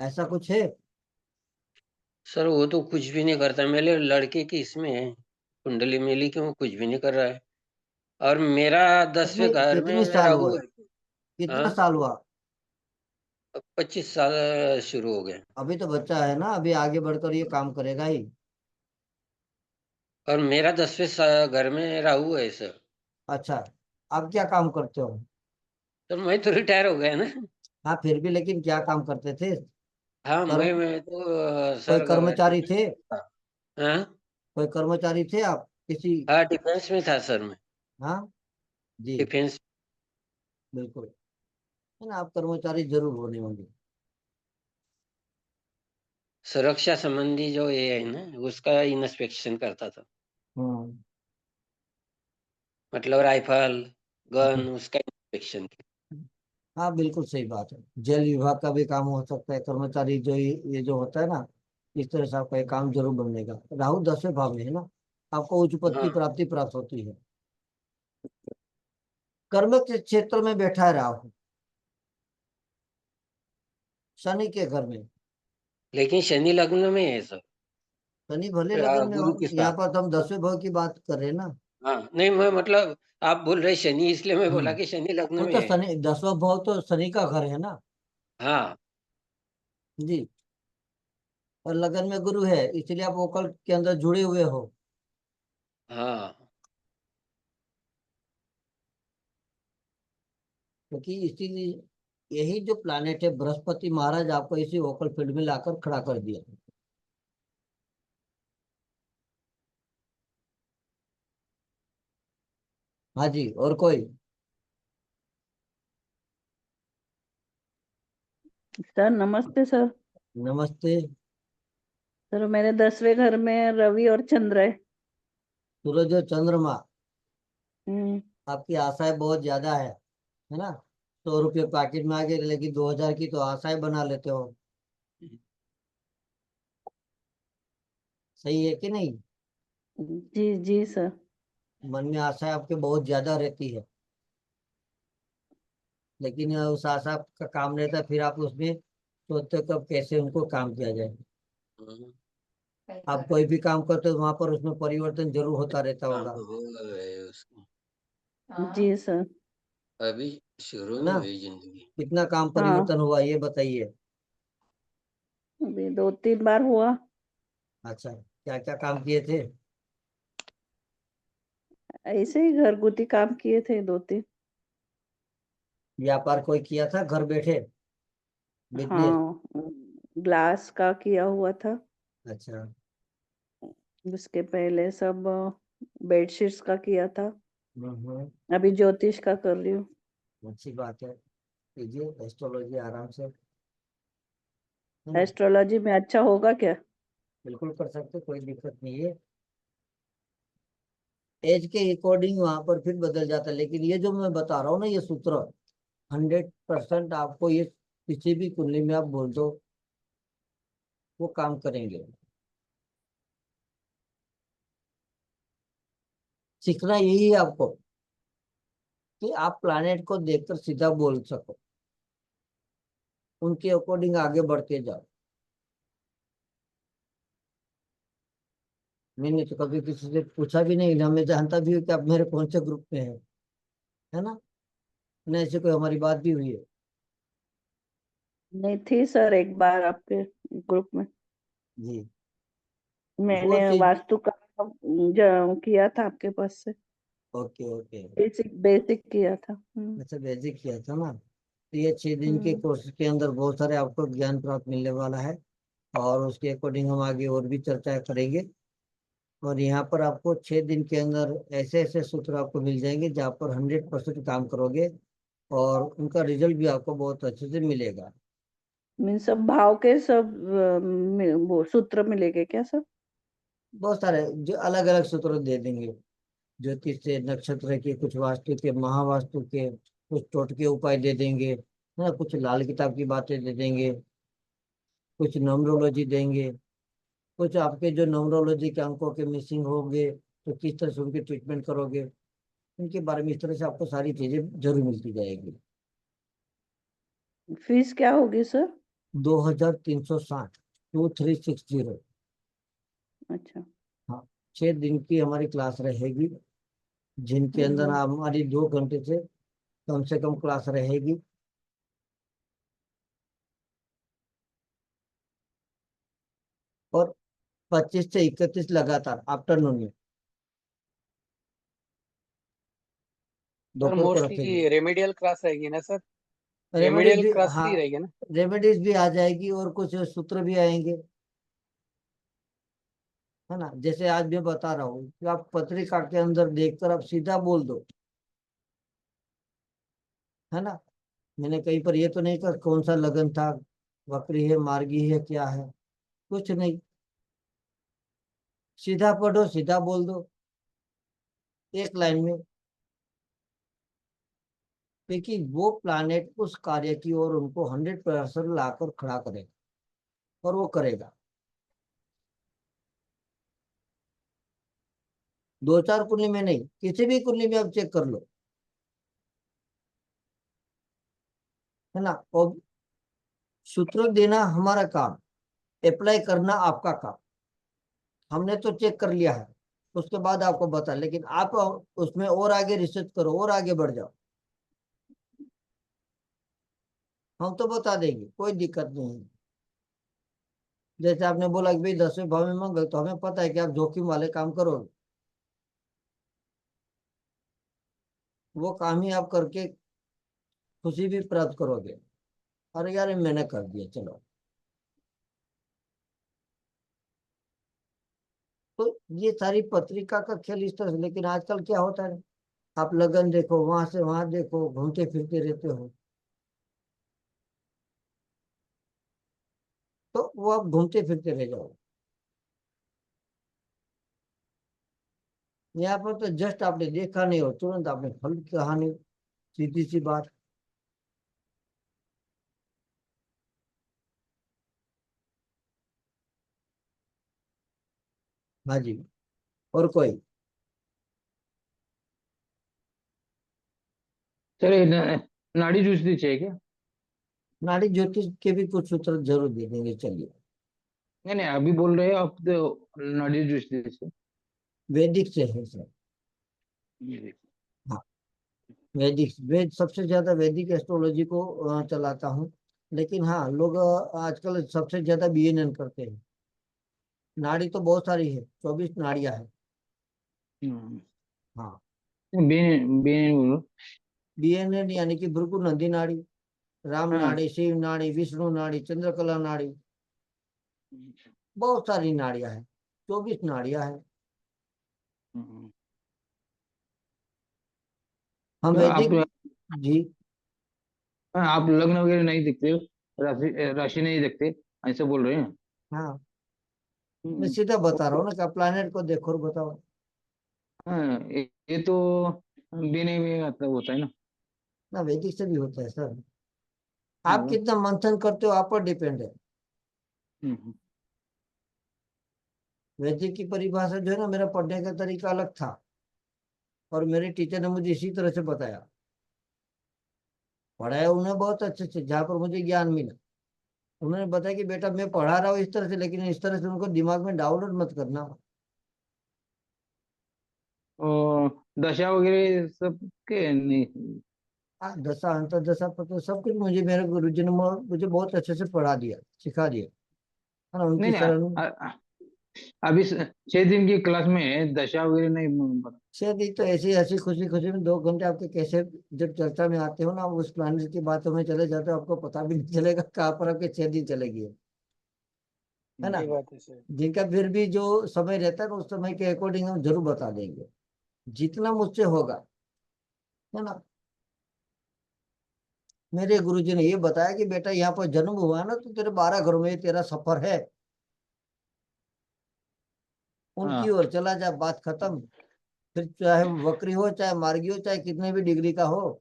ऐसा कुछ है। सर वो तो कुछ भी नहीं करता, मेरे लड़के की इसमें है कुंडली मिली कि वो कुछ भी नहीं कर रहा है। और मेरा 10वें कितनी घर कितनी में साल राहु हुआ, है। कितना हाँ, साल हुआ। 25 साल शुरू हो गए। अभी तो बच्चा है ना, अभी आगे बढ़कर ये काम करेगा ही। और मेरा 10वें घर में राहु है सर। अच्छा, आप क्या काम करते हो। तो मैं तो रिटायर हो गया ना। हाँ फिर भी, लेकिन क्या काम करते थे। हाँ कर्म, मैं तो कोई सर कर्मचारी डिफेंस थे, में था। हाँ कोई कर्मचारी थे आप किसी। हाँ, डिफेंस में था सर मैं। हाँ जी, डिफेंस बिल्कुल, है ना, आप कर्मचारी जरूर होने होंगे। सुरक्षा संबंधी जो ये है ना, उसका इंस्पेक्शन करता था। हम्म। मतलब राइफल गन उसका इंस्पेक्शन। हाँ बिल्कुल सही बात है। जेल विभाग का भी काम हो सकता है, कर्मचारी जो ये जो होता है ना, इस तरह से आपका ये काम जरूर बनेगा। राहु 10वें भाव में है ना, आपको उच्च पद की हाँ प्राप्ति प्राप्त होती है। कर्म के क्षेत्र में बैठा है राहु, शनि के घर में। लेकिन शनि लग्न में है सर। शनि भले लगन में हो, गुरु के यहाँ साथ। पर तो हम 10वें भाव की बात कर रहे हैं ना। हाँ नहीं, मैं मतलब आप बोल रहे शनि, इसलिए मैं बोला हम्म। कि शनि लग्न वो में तो है। शनि 10वां भाव तो शनि का घर है ना। हाँ जी। और लगन में गुरु है, इसलिए आप ओकल के अंदर जुड़े हुए हो। हाँ। क्योंकि इसीलिए यही जो प्लानेट है बृहस्पति महाराज आपको इसी ओकल फील्ड में लाकर खड़ा कर दिया। हाँ जी, और कोई। सर नमस्ते सर। नमस्ते। सर मेरे 10वें घर में रवि और चंद्र है। सूरज और चंद्रमा। हम्म, आपकी आशाएं बहुत ज्यादा है ना। 100 रुपये पैकेट में आ गए, लेकिन 2000 की तो आशाएं बना लेते हो। सही है कि नहीं। जी जी सर। मन में आशाएं आपके बहुत ज्यादा रहती है, लेकिन उस आशा का काम रहता है, फिर आप उसमें सोचते हो कब कैसे उनको काम किया जाए। हम्म, आप कोई भी काम करते हो वहां पर उसमें परिवर्तन जरूर होता रहता काम होगा, तो हो गए उसको, जी सर। अभी शुरू है में ना। हुई जिंदगी। कितना काम हाँ, परिवर्तन हुआ ये बताइए। अभी 2-3 बार हुआ। अच्छा, क्या क्या काम किए थे। ऐसे ही घरगुती काम किए थे 2-3। व्यापार कोई किया था घर बैठे, बिजनेस। हाँ, ग्लास का किया हुआ था। अच्छा। उसके पहले सब बेडशीट्स का किया था। हम्म। अभी ज्योतिष का कर रही हूँ। अच्छी बात है, कीजिए एस्ट्रोलॉजी आराम से, है ना। एस्ट्रोलॉजी में अच्छा होगा क्या? बिल्कुल कर सकते, कोई दिक्कत नहीं है। एज के अकॉर्डिंग वहां पर फिर बदल जाता है, लेकिन ये जो मैं बता रहा हूँ ना, ये सूत्र 100% आपको ये किसी भी कुंडली में आप बोल दो, वो काम करेंगे। सीखना यही है आपको, कि आप प्लानेट को देखकर सीधा बोल सको, उनके अकॉर्डिंग आगे बढ़ते जाओ। मैंने तो कभी किसी से पूछा भी नहीं ना, मैं जानता भी हूँ कि आप मेरे कौन से ग्रुप में है ना। ना ऐसे कोई हमारी बात भी हुई है। नहीं थी सर एक बार आपके ग्रुप में। जी। वो मैंने चीज। वास्तु का किया था आपके पास से। Okay okay. बेसिक बेसिक किया था। अच्छा, बेसिक किया था ना। तो ये 6 दिन के हम्म। कोर्स के अंदर बहुत सारे आपको ज्ञान प्राप्त मिलने वाला है, और उसके अकॉर्डिंग हम आगे और भी चर्चा करेंगे। और यहाँ पर आपको 6 दिन के अंदर ऐसे ऐसे सूत्र आपको मिल जाएंगे जहाँ पर 100% काम करोगे, और उनका रिजल्ट भी आपको बहुत अच्छे से मिलेगा। मीन सब भाव के सब वो सूत्र मिलेंगे क्या सर? बहुत सारे जो अलग अलग सूत्र दे देंगे, ज्योतिष से, नक्षत्र के, कुछ वास्तु के, महावास्तु के, कुछ टोटके उपाय दे देंगे, है ना। कुछ लाल किताब की बातें दे देंगे, कुछ न्यूमरोलॉजी देंगे, कुछ आपके जो न्यूमरोलॉजी के अंकों के मिसिंग होंगे तो किस तरह से उनकी ट्रीटमेंट करोगे, उनके बारे में इस तरह से आपको सारी चीजें जरूर मिलती जाएगी। फीस क्या होगी सर? 2360, 2360। अच्छा। हाँ। 6 दिन की हमारी क्लास रहेगी, जिनके अंदर हम्म। हमारी 2 घंटे से कम क्लास रहेगी। और 25 से 31 लगातार आफ्टरनून में, सर दोपहर को रखेंगे। मोस्टली रेमेडियल क्लास रहेगी ना सर? रेमेडीज रेमेडियल भी, क्लास हाँ, ही रहेगी ना? रेमेडीज भी आ जाएगी और कुछ सूत्र भी आएंगे, है ना। जैसे आज मैं बता रहा हूँ कि आप पत्रिका के अंदर देखकर आप सीधा बोल दो, है ना। मैंने कहीं पर ये तो नहीं कहा कौन सा लगन था, वक्री है, मार्गी है, क्या है, कुछ नहीं। सीधा पढ़ो, सीधा बोल दो, एक लाइन में। क्योंकि वो प्लानेट उस कार्य की ओर उनको 100% लाकर खड़ा करेगा, और वो करेगा। 2-4 कुंडली में नहीं, किसी भी कुंडली में आप चेक कर लो, है ना। और सूत्र देना हमारा काम, अप्लाई करना आपका काम। हमने तो चेक कर लिया है, उसके बाद आपको बता, लेकिन आप उसमें और आगे रिसर्च करो और आगे बढ़ जाओ, हम तो बता देंगे, कोई दिक्कत नहीं है। जैसे आपने बोला कि भाई 10वें भाव में मंगल, तो हमें पता है कि आप जोखिम वाले काम करोगे, वो काम ही आप करके खुशी भी प्राप्त करोगे। अरे यार ये मैंने कर दिया, चलो। तो ये सारी पत्रिका का खेल इस तरह से। लेकिन आजकल क्या होता है, आप लगन देखो, वहां से वहां देखो, घूमते फिरते रहते हो। तो वो आप घूमते फिरते रह जाओ। यहाँ पर तो जस्ट आपने देखा नहीं और तुरंत आपने फल की कहानी, सीधी सी बात। हाँ जी, और कोई? सर ये नाड़ी जूसनी चाहिए क्या? नाड़ी ज्योतिष के भी कुछ सूत्र जरूर दे देंगे, चलिए। नहीं नहीं, अभी बोल रहे हो आप तो नाड़ी जूसनी से। वैदिक से है सर। हाँ, वैदिक, वेद सबसे ज्यादा वैदिक एस्ट्रोलॉजी को चलाता हूँ। लेकिन हाँ, लोग आजकल सबसे ज्यादा बीएनएन करते हैं। नाड़ी तो बहुत सारी है, 24 नाड़ियां है। हाँ, बेन बेन बोलो। बीएनएन यानी कि भृगु नंदी नाड़ी, राम हाँ। नाड़ी, शिव नाड़ी, विष्णु नाड़ी, चंद्रकला नाड़ी, बहुत सारी नाड़ियां हैं, 24 नाड़ियां हैं। हम तो आप वैदिक। जी। आप लग्न वगैरह नहीं देखते हो? राशि राशि नहीं देखते, ऐसे बोल रहे हैं? हाँ, मैं सीधा बता रहा हूँ ना कि प्लानट को देखो और बताओ। हाँ, ये तो देने में मतलब होता है ना। ना, वैदिक से भी होता है सर। आप हाँ। कितना मंथन करते हो आप पर डिपेंड है। वैदिक की परिभाषा जो है ना, मेरा पढ़ने का तरीका अलग था और मेरे टीचर ने मुझे इसी तरह से बताया। पढ़ाया उन्हें बहुत अच्छे से, जहाँ पर मुझे ज्ञान मिला। उन्होंने बताया कि बेटा मैं पढ़ा रहा हूँ इस तरह से, लेकिन इस तरह से उनको दिमाग में डाउनलोड मत करना। और दशा वगैरह सब के नहीं? दशा अंतरदशा पता सब कुछ मुझे मेरे गुरुजी ने मुझे बहुत अच्छे से पढ़ा दिया, सिखा दिया, है ना, उनकी नहीं नहीं, शरण। अभी 6 दिन की क्लास में दशा वगैरह नहीं पता। शायद ये तो ऐसे ही हंसी खुशी खुशी में 2 घंटे आपके कैसे, जब चर्चा में आते हो ना, उस प्लानिट की बातों में चले जाते हो, आपको पता भी नहीं चलेगा कहाँ पर आपके 6 दिन चले गए, है ना। ये बात है सर। जिनका फिर भी जो समय रहता है ना, उस समय के अकॉर्डिंग हम जरूर बता देंगे, जितना मुझसे होगा, है ना। मेरे गुरुजी ने ये बताया कि बेटा यहाँ पर जन्म हुआ है ना, तो तेरे 12 घरों में तेरा सफर है, उनकी हाँ। ओर चला जा, बात खत्म। फिर चाहे वक्री हो, चाहे मार्गी हो, चाहे कितने भी डिग्री का हो।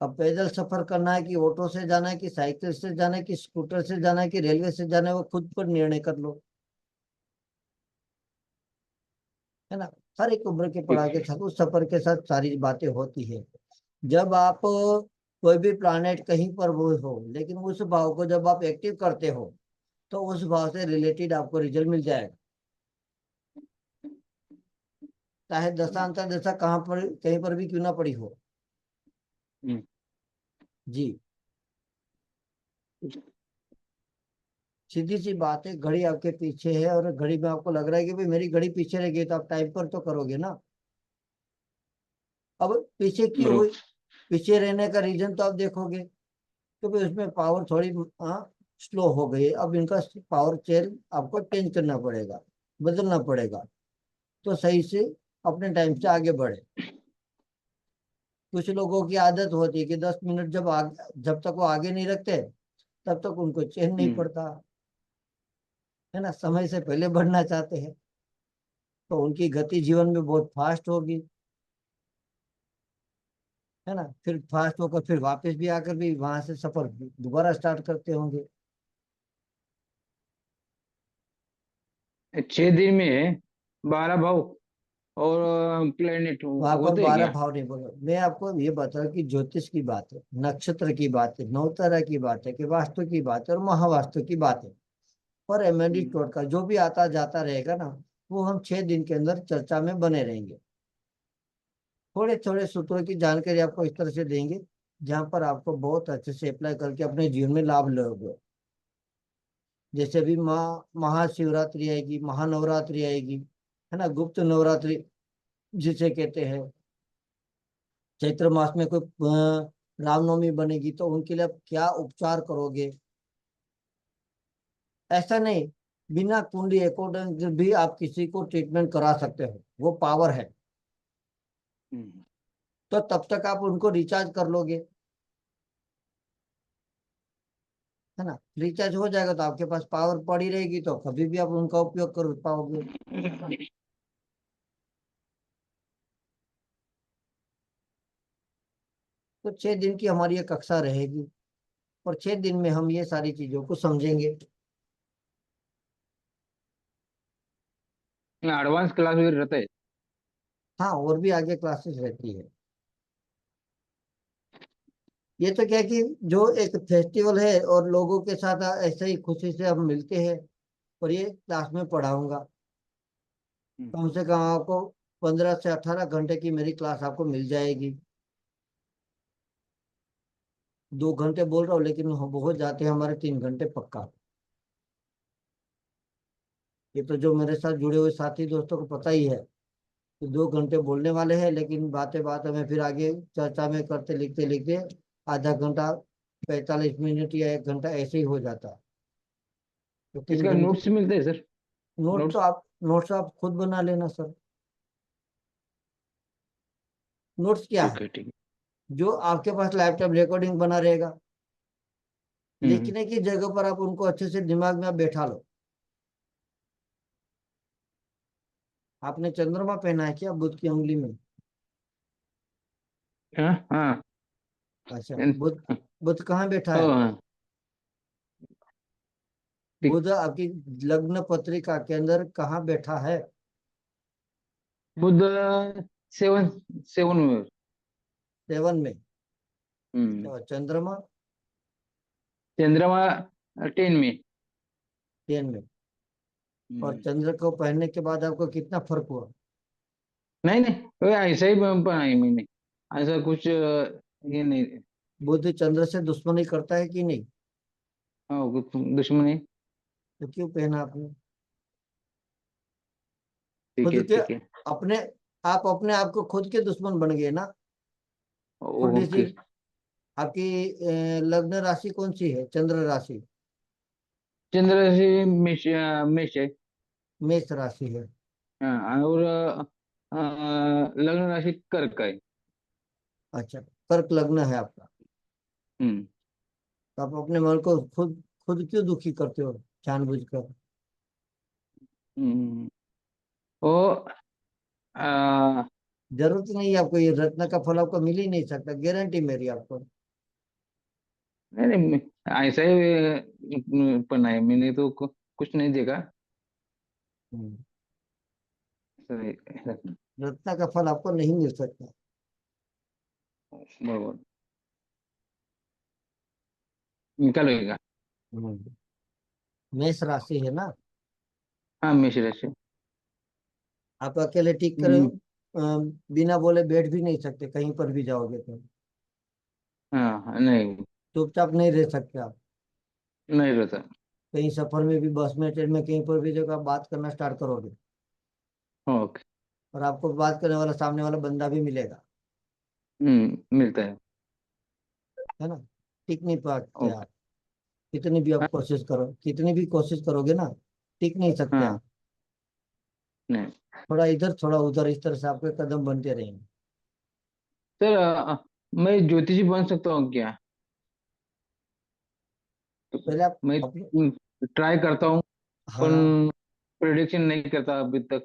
अब पैदल सफर करना है कि ऑटो से जाना है कि साइकिल से जाना है कि स्कूटर से जाना है कि रेलवे से जाना है, वो खुद पर निर्णय कर लो, है ना। हर एक उम्र के ठीक पड़ाव के है। साथ उस सफर के साथ सारी बातें होती है। जब आप कोई भी प्लानेट कहीं पर वो हो, लेकिन उस भाव को जब आप एक्टिव करते हो, तो उस भाव से रिलेटेड आपको रिजल्ट मिल जाएगा, चाहे दशांतर दशा कहाँ पर कहीं पर भी क्यों ना पड़ी हो। हम्म। जी, सीधी सी बात है, घड़ी आपके पीछे है और घड़ी में आपको लग रहा है कि भाई मेरी घड़ी पीछे रह गई, तो आप टाइम पर तो करोगे ना। अब पीछे क्यों हुई, बरोबर। पीछे रहने का रीजन तो आप देखोगे, क्योंकि उसमें पावर थोड़ी स्लो हो गई है। अब इनका पावर चेंज आपको चेंज करना पड़ेगा, बदलना पड़ेगा, तो सही से अपने टाइम से आगे बढ़े। कुछ लोगों की आदत होती है कि 10 मिनट जब तक वो आगे नहीं रखते, तब तक उनको चैन नहीं हम्म। पड़ता, है ना। समय से पहले बढ़ना चाहते हैं, तो उनकी गति जीवन में बहुत फास्ट होगी, है ना। फिर फास्ट होकर फिर वापस भी आकर भी वहां से सफर दोबारा स्टार्ट करते होंगे। 6 दिन में 12 भाव और प्लेनेट वहां पर होते हैं 12 क्या? भाव नहीं बोला, मैं आपको ये बता रहा हूं कि ज्योतिष की बात है, नक्षत्र की बात है, नवतारा की बात है, कि वास्तु की बात है और महावास्तु की बात है। और एमएनडी टोट का जो भी आता जाता रहेगा ना, वो हम 6 दिन के अंदर चर्चा में बने रहेंगे। थोड़े थोड़े सूत्रों की जानकारी आपको इस तरह से देंगे, जहां पर आपको बहुत अच्छे से अप्लाई करके अपने जीवन में लाभ लोगे। जैसे भी महाशिवरात्रि आएगी, महानवरात्रि आएगी, है ना, गुप्त नवरात्रि जिसे कहते हैं, चैत्र मास में कोई रामनवमी बनेगी, तो उनके लिए आप क्या उपचार करोगे। ऐसा नहीं, बिना कुंडली अकॉर्डिंग भी आप किसी को ट्रीटमेंट करा सकते हो, वो पावर है। तो तब तक आप उनको रिचार्ज कर लोगे, है ना। रिचार्ज हो जाएगा तो आपके पास पावर पड़ी रहेगी, तो कभी भी आप उनका उपयोग कर पाओगे। तो 6 दिन की हमारी ये कक्षा रहेगी, और 6 दिन में हम ये सारी चीजों को समझेंगे। एडवांस क्लास भी रहता है? हाँ, और भी आगे क्लासेस रहती है। ये तो क्या है कि जो एक फेस्टिवल है और लोगों के साथ ऐसे ही खुशी से हम मिलते हैं, और ये क्लास में पढ़ाऊंगा। कम से कम आपको 15 से 18 घंटे की मेरी क्लास आपको मिल जाएगी। 2 घंटे बोल रहा हूँ, लेकिन हम बहुत जाते हैं हमारे 3 घंटे पक्का। ये तो जो मेरे साथ जुड़े हुए साथी दोस्तों को पता ही है कि 2 घंटे बोलने वाले हैं, लेकिन बातें बातें में फिर आगे चर्चा में करते लिखते लिखते आधा घंटा, 45 मिनट या 1 घंटा ऐसे ही हो जाता है। तो तीन इसका घंटे नोट्स मिलते हैं सर? नोट्स? नोट्स आप खुद बना लेना सर। नोट्स क्या ठीक है, है, ठीक है। जो आपके पास लैपटॉप रिकॉर्डिंग बना रहेगा, हम्म। लिखने की जगह पर आप उनको अच्छे से दिमाग में आप बैठा लो। आपने चंद्रमा पहना है क्या बुध की उंगली में? हाँ हाँ। अच्छा, हाँ, बुध, बुध कहाँ बैठा है? हाँ, ठीक। बुध आपकी लग्न पत्रिका के अंदर कहाँ बैठा है? बुध 7 7 में। 7 में। हम्म। और चंद्रमा चंद्रमा 10 में। 10 में। और हम्म। चंद्र को पहनने के बाद आपको कितना फर्क हुआ? नहीं नहीं, वो ऐसा ही बनाई मैंने। ऐसा कुछ ये नहीं। बुध चंद्र से दुश्मनी करता है कि नहीं? हाँ, कुछ दुश्मनी। तो क्यों पहना आपने? ठीक खुद है, के ठीक है। अपने आप अपने आप को खुद के दुश्मन बन गए ना। थोड़ी सी ओके। आपकी लग्न राशि कौन सी है, चंद्र राशि? चंद्र राशि मेष, मेष है। मेष राशि है। हाँ, और लग्न राशि कर्क है। अच्छा, कर्क लग्न है आपका। हम्म। तो आप अपने मन को खुद खुद क्यों दुखी करते हो जानबूझकर? हम्म। ओ आ, जरूरत नहीं है आपको, ये रत्न का फल आपको मिल ही नहीं सकता, गारंटी मेरी आपको। नहीं नहीं, ऐसा ही पढ़ना है मैंने तो कुछ नहीं देखा। हम्म, सही। रत्न का फल आपको नहीं मिल सकता। बराबर। निकालेगा। हम्म, मेष राशि है ना। हाँ, मेष राशि। आप अकेले टिक कर हम्म। बिना बोले बैठ भी नहीं सकते, कहीं पर भी जाओगे तो हाँ हाँ, नहीं, चुपचाप नहीं रह सकते आप। नहीं रहता। कहीं सफर में भी, बस में, ट्रेन में, कहीं पर भी जगह आप बात करना स्टार्ट करोगे, ओके। और आपको बात करने वाला सामने वाला बंदा भी मिलेगा, मिलता है। है ना। टिक नहीं पाते ओके। आप, कितनी भी आप हाँ। कोशिश करो, कितनी भी कोशिश करोगे ना, टिक नहीं सकते हाँ, आप। नहीं। थोड़ा इधर थोड़ा उधर, इस तरह से आपके कदम बनते रहेंगे। सर, मैं ज्योतिषी बन सकता हूँ क्या? तो पहले आप मैं अपने, ट्राई करता हूँ, पर हाँ, प्रिडिक्शन नहीं करता अभी तक।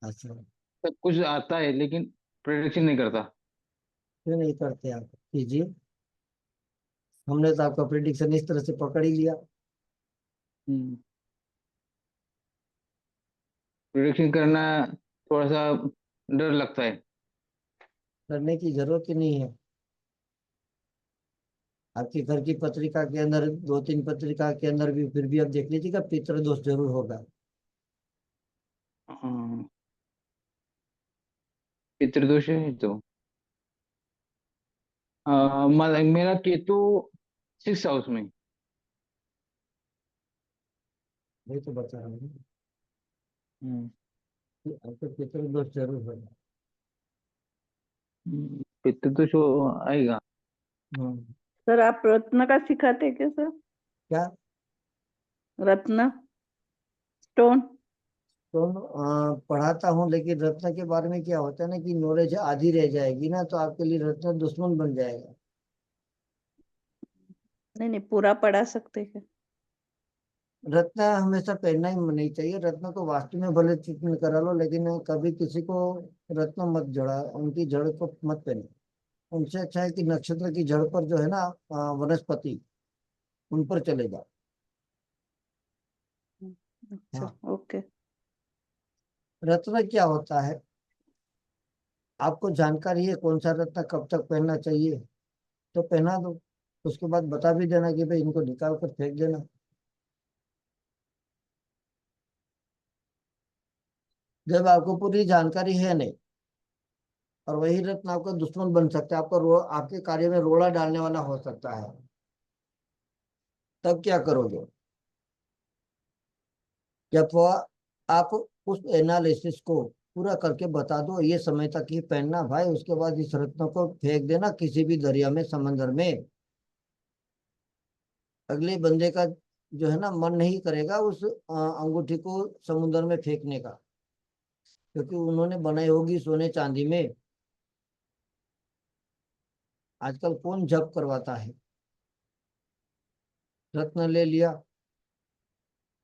अच्छा, सब कुछ आता है लेकिन प्रिडिक्शन नहीं करता। क्यों नहीं करते आप? कीजिए। हमने तो आपका प्रिडिक्शन इस तरह से पकड़ ही लिया। प्रिडिक्शन करना थोड़ा सा डर लगता है। करने की जरूरत ही नहीं है। आपके घर की पत्रिका के अंदर, 2-3 पत्रिका के अंदर भी फिर भी आप देख लीजिएगा, पितृदोष जरूर होगा। हाँ, पितृदोष है तो मेरा केतु 6 हाउस में। नहीं तो बता रहा हूँ हम्म। कि आपको पितृदोष जरूर होगा। पितृदोष आएगा। हम्म, सर आप रत्न का सिखाते हैं क्या सर? क्या? रत्न, स्टोन। तो पढ़ाता हूँ, लेकिन रत्न के बारे में क्या होता है ना कि नॉलेज आधी रह जाएगी ना, तो आपके लिए रत्न दुश्मन बन जाएगा। नहीं नहीं, पूरा पढ़ा सकते क्या? रत्न हमेशा पहनना ही नहीं चाहिए। रत्न को वास्तु में भले ट्रीटमेंट करा लो, लेकिन कभी किसी को रत्न मत जड़ा, उनकी जड़ को मत पहनो। उनसे अच्छा है कि नक्षत्र की जड़ पर जो है ना, वनस्पति, उन पर चले जाओ। अच्छा, हाँ। ओके। रत्न क्या होता है, आपको जानकारी है कौन सा रत्न कब तक पहनना चाहिए, तो पहना दो। उसके बाद बता भी देना कि भाई इनको निकाल कर फेंक देना। जब आपको पूरी जानकारी है नहीं, और वही रत्न आपका दुश्मन बन सकता है, आपका आपके कार्य में रोड़ा डालने वाला हो सकता है, तब क्या करोगे? जब वो आप उस एनालिसिस को पूरा करके बता दो ये समय तक ही पहनना भाई, उसके बाद इस रत्न को फेंक देना किसी भी दरिया में, समंदर में। अगले बंदे का जो है ना मन नहीं करेगा उस अंगूठी को समुद्र में फेंकने का, क्योंकि उन्होंने बनाई होगी सोने चांदी में। आजकल कौन जप करवाता है? रत्न ले लिया,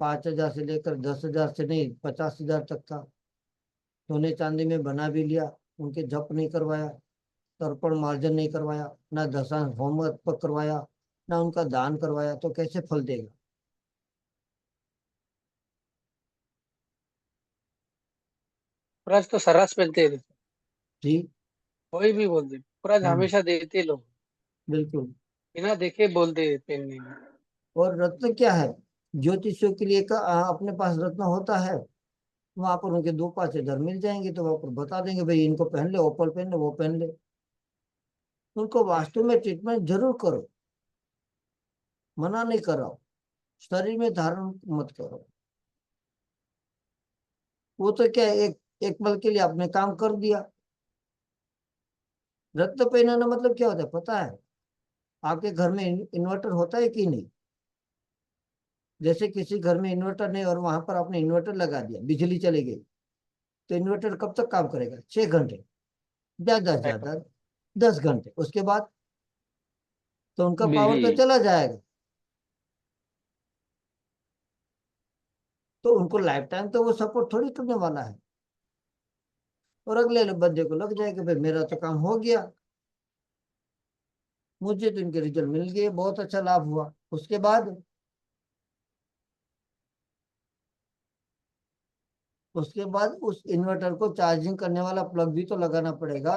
5,000 से लेकर 10,000 से नहीं, 50,000 तक का सोने चांदी में बना भी लिया, उनके जप नहीं करवाया, तर्पण मार्जन नहीं करवाया, ना दशांश होम करवाया, ना उनका दान करवाया, तो कैसे फल देगा? प्रज तो सर्रास पहनते हैं, जी। कोई भी बोल दे, प्रज हाँ, हमेशा देते लोग, बिल्कुल। बिना देखे बोलते हैं पहनने में। और रत्न क्या है, ज्योतिषियों के लिए का अपने पास रत्न होता है, वहां पर उनके 2-5 हजार मिल जाएंगे, तो वहां पर बता देंगे भाई इनको पहन ले, ओपल पहन ले, वो पहन ले। उनको वास्तु में ट्रीटमेंट जरूर करो, मना नहीं कर रहा हूं, शरीर में धारण मत करो। वो तो क्या है, एक एक पल के लिए आपने काम कर दिया। रत्न पहनाना मतलब क्या होता है पता है? आपके घर में इन्वर्टर होता है कि नहीं? जैसे किसी घर में इन्वर्टर नहीं और वहां पर आपने इन्वर्टर लगा दिया, बिजली चली गई, तो इन्वर्टर कब तक काम करेगा? 6 घंटे, ज्यादा से ज्यादा 10 घंटे। उसके बाद तो उनका पावर तो बिल्ली। चला जाएगा। तो उनको लाइफ टाइम तो वो सपोर्ट थोड़ी करने वाला है। और अगले बंदे को लग जाएगा भाई मेरा तो काम हो गया, मुझे तो इनके रिजल्ट मिल गए, बहुत अच्छा लाभ हुआ। उसके बाद उस इन्वर्टर को चार्जिंग करने वाला प्लग भी तो लगाना पड़ेगा।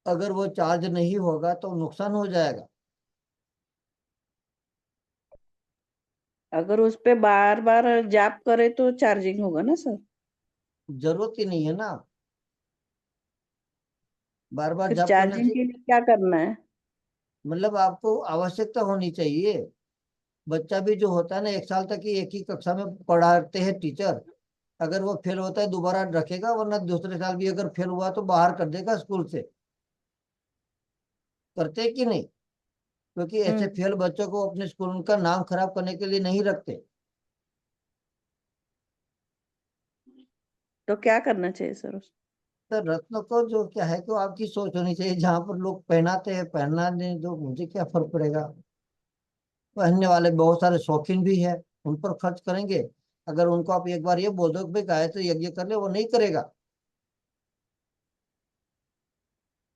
अगर वो चार्ज नहीं होगा तो नुकसान हो जाएगा। अगर उस पे बार बार जाप करे तो चार्जिंग होगा ना सर? जरूरत ही नहीं है ना बार बार फिर जप करने चार्जिंग से। के लिए क्या करना है? मतलब आपको आवश्यकता होनी चाहिए। बच्चा भी जो होता है ना, 1 साल तक ही एक ही कक्षा में पढ़ाते हैं टीचर। अगर वो फेल होता है दोबारा रखेगा, वरना दूसरे साल भी अगर फेल हुआ तो बाहर कर देगा स्कूल से। करते कि नहीं? क्योंकि ऐसे हम्म। फेल बच्चों को अपने स्कूल का नाम खराब करने के लिए नहीं रखते। तो क्या करना चाहिए सर तो रत्न को जो क्या है कि आपकी सोच होनी चाहिए, जहां पर लोग पहनाते हैं पहनना नहीं दो, मुझे क्या फर्क पड़ेगा। पहनने वाले बहुत सारे शौकीन भी है, उन पर खर्च करेंगे। अगर उनको आप एक बार ये बोल दो कि भाई गायत्री यज्ञ कर ले, वो नहीं करेगा।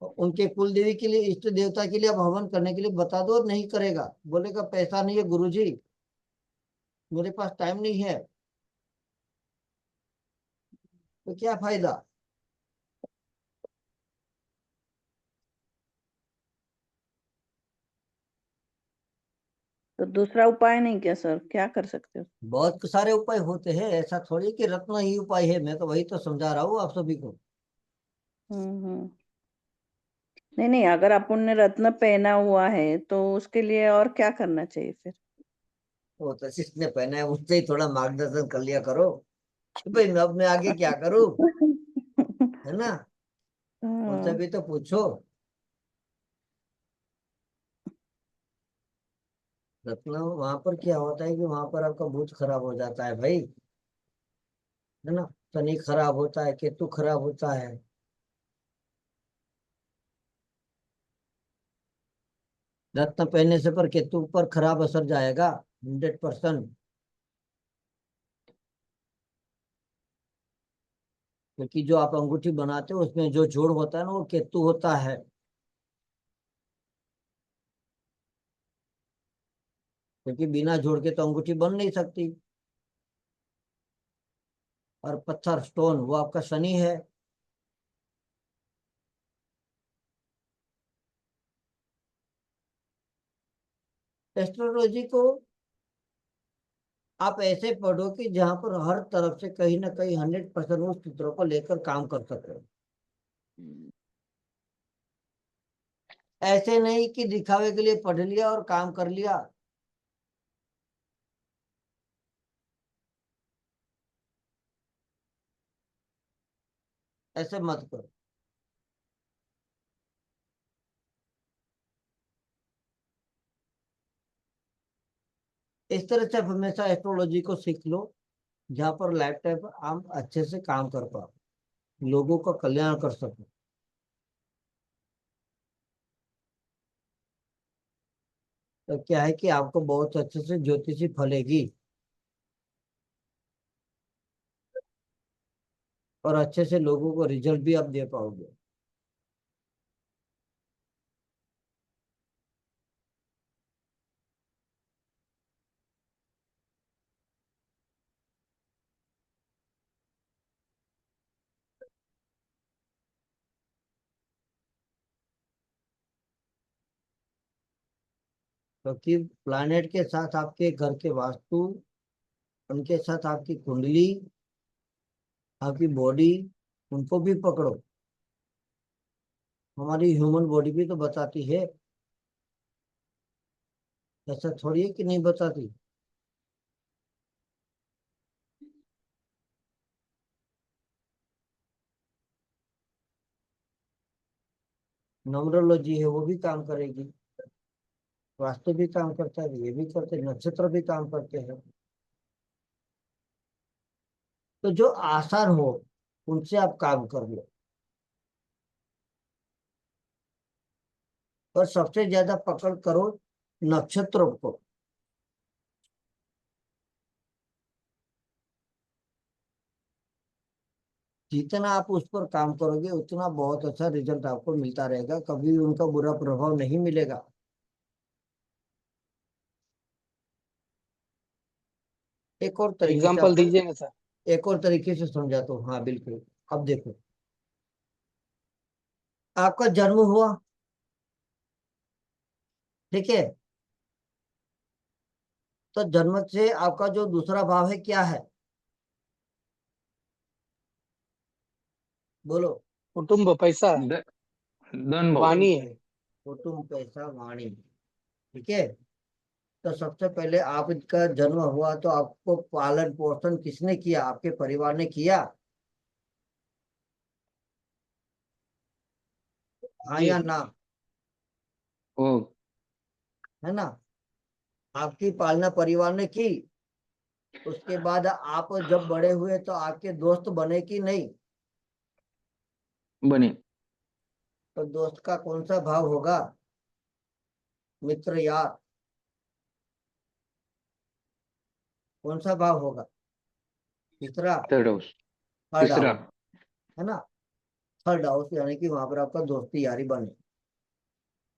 उनके कुल देवी के लिए, इष्ट देवता के लिए आप हवन करने के लिए बता दो, नहीं करेगा, बोलेगा पैसा नहीं है गुरुजी, मेरे पास टाइम नहीं है। तो क्या फायदा? तो दूसरा उपाय नहीं क्या सर, क्या कर सकते हो? बहुत सारे उपाय होते हैं, ऐसा थोड़ी कि रत्न ही उपाय है। मैं तो वही तो समझा रहा हूँ आप सभी को। हम्म। नहीं नहीं, अगर अपन ने रत्न पहना हुआ है तो उसके लिए और क्या करना चाहिए फिर? वो तो जिसने पहना है उससे ही थोड़ा मार्गदर्शन कर लिया करो कि भाई अब मैं आगे क्या करूँ, है ना? उनसे हाँ। भी तो पूछो। रत्न वहां पर क्या होता है कि वहां पर आपका भूत खराब हो जाता है भाई। है ना, शनि खराब होता है, केतु खराब होता है। रत्न पहनने से पर केतु पर खराब असर जाएगा 100%। क्योंकि जो आप अंगूठी बनाते हो उसमें जो जोड़ होता है ना वो केतु होता है। क्योंकि बिना जोड़ के तो अंगूठी बन नहीं सकती। और पत्थर स्टोन वो आपका शनि है। एस्ट्रोलॉजी को आप ऐसे पढ़ो कि जहां पर हर तरफ से कहीं ना कहीं 100% उस सूत्रों को लेकर काम कर सके। ऐसे नहीं कि दिखावे के लिए पढ़ लिया और काम कर लिया। ऐसे मत करो। इस तरह से आप हमेशा एस्ट्रोलॉजी को सीख लो जहां पर लाइफ टाइम आप अच्छे से काम कर पाओ, लोगों का कल्याण कर सको। तो क्या है कि आपको बहुत अच्छे से ज्योतिषी फलेगी और अच्छे से लोगों को रिजल्ट भी आप दे पाओगे। क्योंकि प्लैनेट के साथ आपके घर के वास्तु, उनके साथ आपकी कुंडली, आपकी बॉडी, उनको भी पकड़ो। हमारी ह्यूमन बॉडी भी तो बताती है, ऐसा थोड़ी है कि नहीं बताती। न्यूमरोलॉजी है वो भी काम करेगी, वास्तु भी काम करता है, ये भी करते हैं, नक्षत्र भी काम करते हैं। तो जो आसान हो उनसे आप काम कर लो। और सबसे ज्यादा पकड़ करो नक्षत्रों को। जितना आप उस पर काम करोगे उतना बहुत अच्छा रिजल्ट आपको मिलता रहेगा, कभी उनका बुरा प्रभाव नहीं मिलेगा। एक और तरीके से एग्जाम्पल आपको, दीजिए ना सर। एक और तरीके से समझाता हूँ। हाँ बिल्कुल। अब देखो, आपका जन्म हुआ, ठीक है। तो जन्म से आपका जो दूसरा भाव है क्या है, बोलो। कुटुंब, पैसा, द- धन भाव। वाणी है। कुटुंब, पैसा, वाणी, ठीक है। तो सबसे पहले आपका जन्म हुआ तो आपको पालन पोषण किसने किया, आपके परिवार ने किया, हाँ जी। या ना, ओ है ना। आपकी पालना परिवार ने की। उसके बाद आप जब बड़े हुए तो आपके दोस्त बने कि नहीं। बने। तो दोस्त का कौन सा भाव होगा, मित्र यार, कौन सा भाव होगा, तीसरा, थर्ड हाउस। थर्ड तीसरा। हाउस, है ना। थर्ड हाउस यानी कि वहां पर आपका दोस्ती यारी बने।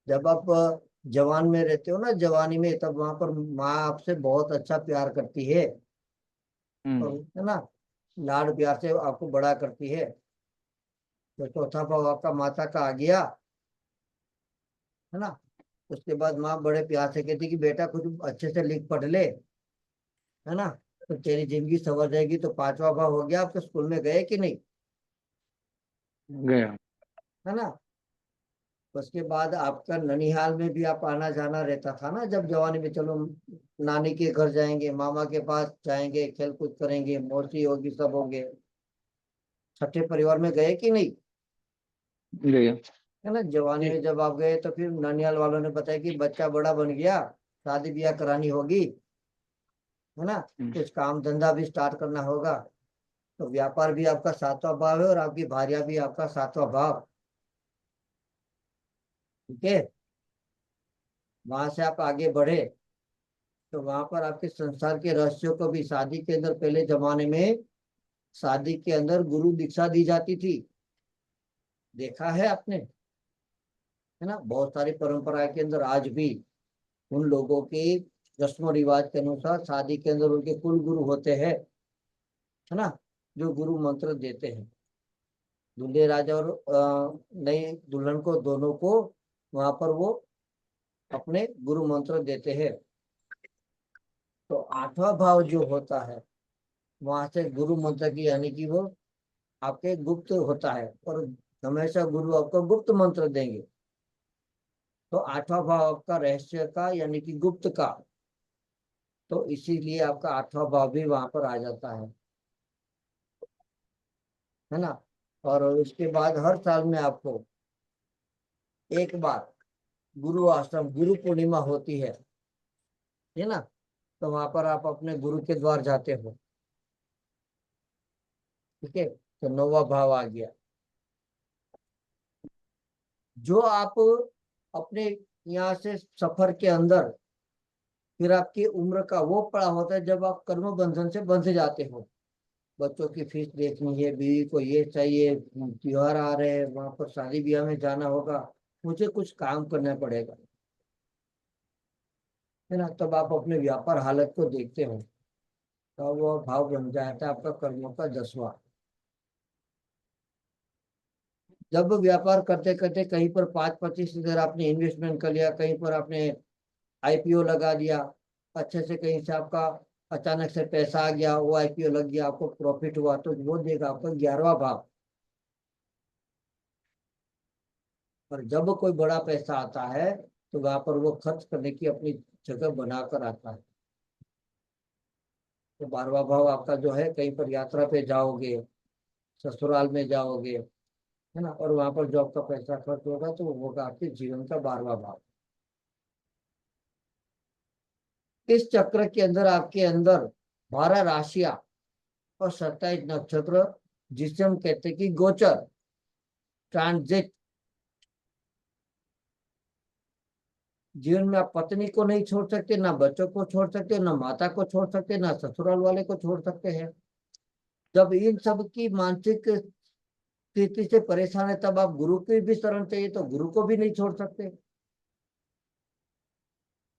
जब आप जवान में रहते हो ना, जवानी में, तब वहां पर माँ आपसे बहुत अच्छा प्यार करती है, और है ना, लाड प्यार से आपको बड़ा करती है। तो चौथा भाव आपका माता का आ गया, है ना। उसके बाद माँ बड़े प्यार से कहती कि बेटा कुछ अच्छे से लिख पढ़ ले, है ना, तो तेरी जिंदगी संवर जाएगी। तो पांचवा भाव हो गया, आपके स्कूल में गए कि नहीं, गया। है ना। उसके बाद आपका ननिहाल में भी आप आना जाना रहता था ना, जब जवानी में, चलो नानी के घर जाएंगे, मामा के पास जाएंगे, खेल कूद करेंगे, मौसी होगी, सब होंगे। छठे परिवार में गए कि नहीं, गया। है ना। जवानी जी। में जब आप गए तो फिर ननिहाल वालों ने बताया कि बच्चा बड़ा बन गया, शादी ब्याह करानी होगी, है ना, कुछ काम धंधा भी स्टार्ट करना होगा। तो व्यापार भी आपका 7वां भाव है और आपकी भार्या भी आपका 7वां भाव। ठीक है, वहां से आप आगे बढ़े तो वहां पर आपके संसार के रहस्यों को भी, शादी के अंदर पहले जमाने में शादी के अंदर गुरु दीक्षा दी जाती थी, देखा है आपने, है ना। बहुत सारी परंपरा के अंदर आज भी उन लोगों के रस्म रिवाज के अनुसार शादी के अंदर उनके कुल गुरु होते हैं, है ना, जो गुरु मंत्र देते हैं दूल्हे राजा और नई दुल्हन को, दोनों को वहां पर वो अपने गुरु मंत्र देते हैं। तो 8वां भाव जो होता है वहां से गुरु मंत्र की, यानी कि वो आपके गुप्त होता है और हमेशा गुरु आपको गुप्त मंत्र देंगे। तो 8वां भाव आपका रहस्य का यानी कि गुप्त का, तो इसीलिए आपका 8वां भाव भी वहां पर आ जाता है ना। और उसके बाद हर साल में आपको एक बार गुरु आश्रम, गुरु पूर्णिमा होती है ना, तो वहां पर आप अपने गुरु के द्वार जाते हो। ठीक है, तो 9वां भाव आ गया। जो आप अपने यहाँ से सफर के अंदर फिर आपकी उम्र का वो पड़ा होता है जब आप कर्म बंधन से बंध जाते हो। बच्चों की फीस देखनी है, बीवी को ये चाहिए, त्योहार आ रहे हैं, वहां पर शादी ब्याह में जाना होगा, मुझे कुछ काम करना पड़ेगा, है ना। तब आप अपने व्यापार हालत को देखते हो, तो वो भाव बन जाता है आपका कर्मों का 10वां। जब व्यापार करते करते कहीं पर 5-25 हजार आपने इन्वेस्टमेंट कर लिया, कहीं पर आपने आईपीओ लगा दिया, अच्छे से कहीं से आपका अचानक से पैसा आ गया, वो आईपीओ लग गया, आपको प्रॉफिट हुआ, तो वो देगा आपका 11वां भाव। और जब कोई बड़ा पैसा आता है तो वहां पर वो खर्च करने की अपनी जगह बनाकर आता है। तो 12वां भाव आपका जो है, कहीं पर यात्रा पे जाओगे, ससुराल में जाओगे, है ना, और वहां पर जो आपका पैसा खर्च होगा तो वो होगा आपके जीवन का 12वां भाव। इस चक्र के अंदर आपके अंदर 12 राशियां और 27 नक्षत्र, जिसे हम कहते हैं कि गोचर, ट्रांजिट। जीवन में आप पत्नी को नहीं छोड़ सकते, ना बच्चों को छोड़ सकते, ना माता को छोड़ सकते, ना ससुराल वाले को छोड़ सकते हैं। जब इन सब की मानसिक स्थिति से परेशान है तब आप गुरु की भी शरण चाहिए, तो गुरु को भी नहीं छोड़ सकते।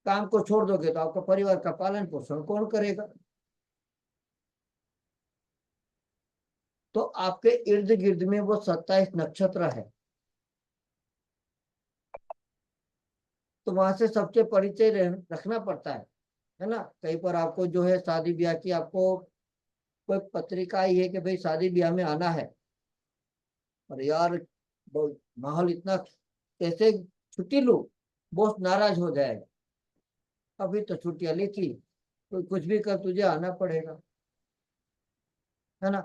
काम को छोड़ दोगे तो आपका परिवार का पालन पोषण कौन करेगा। तो आपके इर्द गिर्द में वो 27 नक्षत्र है, तो वहां से सबसे परिचय रखना पड़ता है ना। कहीं पर आपको जो है शादी ब्याह की आपको कोई पत्रिका आई है कि भाई शादी ब्याह में आना है, और यार माहौल इतना, कैसे छुट्टी लूं, बॉस नाराज हो जाएगा, अभी तो छुट्टियां ली थी, तो कुछ भी कर तुझे आना पड़ेगा, है ना।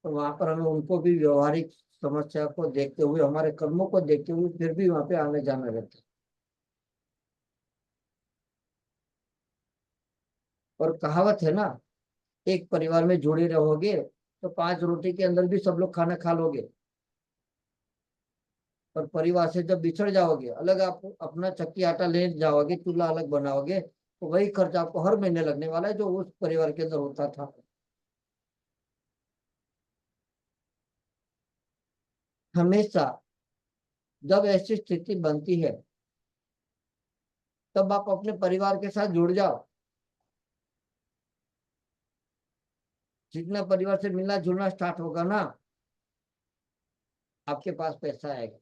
तो वहां पर हमें उनको भी व्यवहारिक समस्या को देखते हुए, हमारे कर्मों को देखते हुए फिर भी वहां पे आने जाना रहता है। और कहावत है ना, एक परिवार में जुड़े रहोगे तो 5 रोटी के अंदर भी सब लोग खाना खा लोगे, और परिवार से जब बिछड़ जाओगे, अलग आप अपना चक्की आटा ले जाओगे, चूल्हा अलग बनाओगे, तो वही खर्च आपको हर महीने लगने वाला है जो उस परिवार के अंदर होता था। हमेशा जब ऐसी स्थिति बनती है तब आप अपने परिवार के साथ जुड़ जाओ। जितना परिवार से मिलना जुलना स्टार्ट होगा ना, आपके पास पैसा आएगा।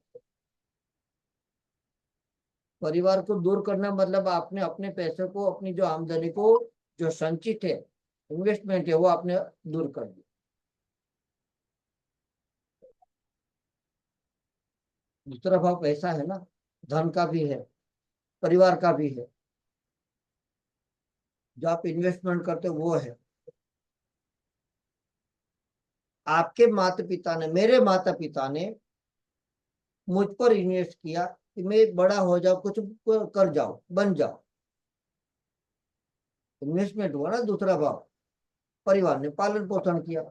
परिवार को दूर करना मतलब आपने अपने पैसे को, अपनी जो आमदनी को, जो संचित है, इन्वेस्टमेंट है, वो आपने दूर कर दिया। दूसरा भाव पैसा है ना, धन का भी है, परिवार का भी है, जो आप इन्वेस्टमेंट करते हो वो है। आपके माता पिता ने, मेरे माता पिता ने मुझ पर इन्वेस्ट किया कि मैं बड़ा हो जाऊं, कुछ कर जाऊं, बन जाऊं, इन्वेस्टमेंट हुआ ना। दूसरा भाव, परिवार ने पालन पोषण किया,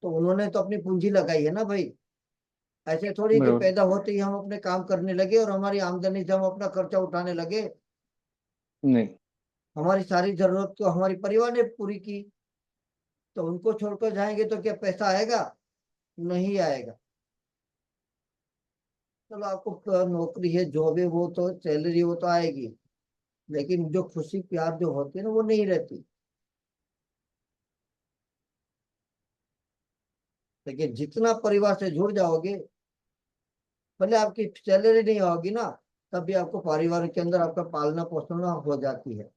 तो उन्होंने तो अपनी पूंजी लगाई है ना भाई। ऐसे थोड़ी कि बराबर। पैदा होते ही हम अपने काम करने लगे और हमारी आमदनी से हम अपना खर्चा उठाने लगे। नहीं। हमारी सारी जरूरत तो हमारी परिवार ने पूरी की, तो उनको छोड़कर जाएंगे तो क्या पैसा आएगा? नहीं आएगा। चलो आपको नौकरी है, जॉब है, वो तो सैलरी वो तो आएगी, लेकिन जो खुशी प्यार जो होती है ना वो नहीं रहती। लेकिन जितना परिवार से जुड़ जाओगे, भले आपकी सैलरी नहीं होगी ना, तब भी आपको परिवार के अंदर आपका पालना पोषण हो जाती है,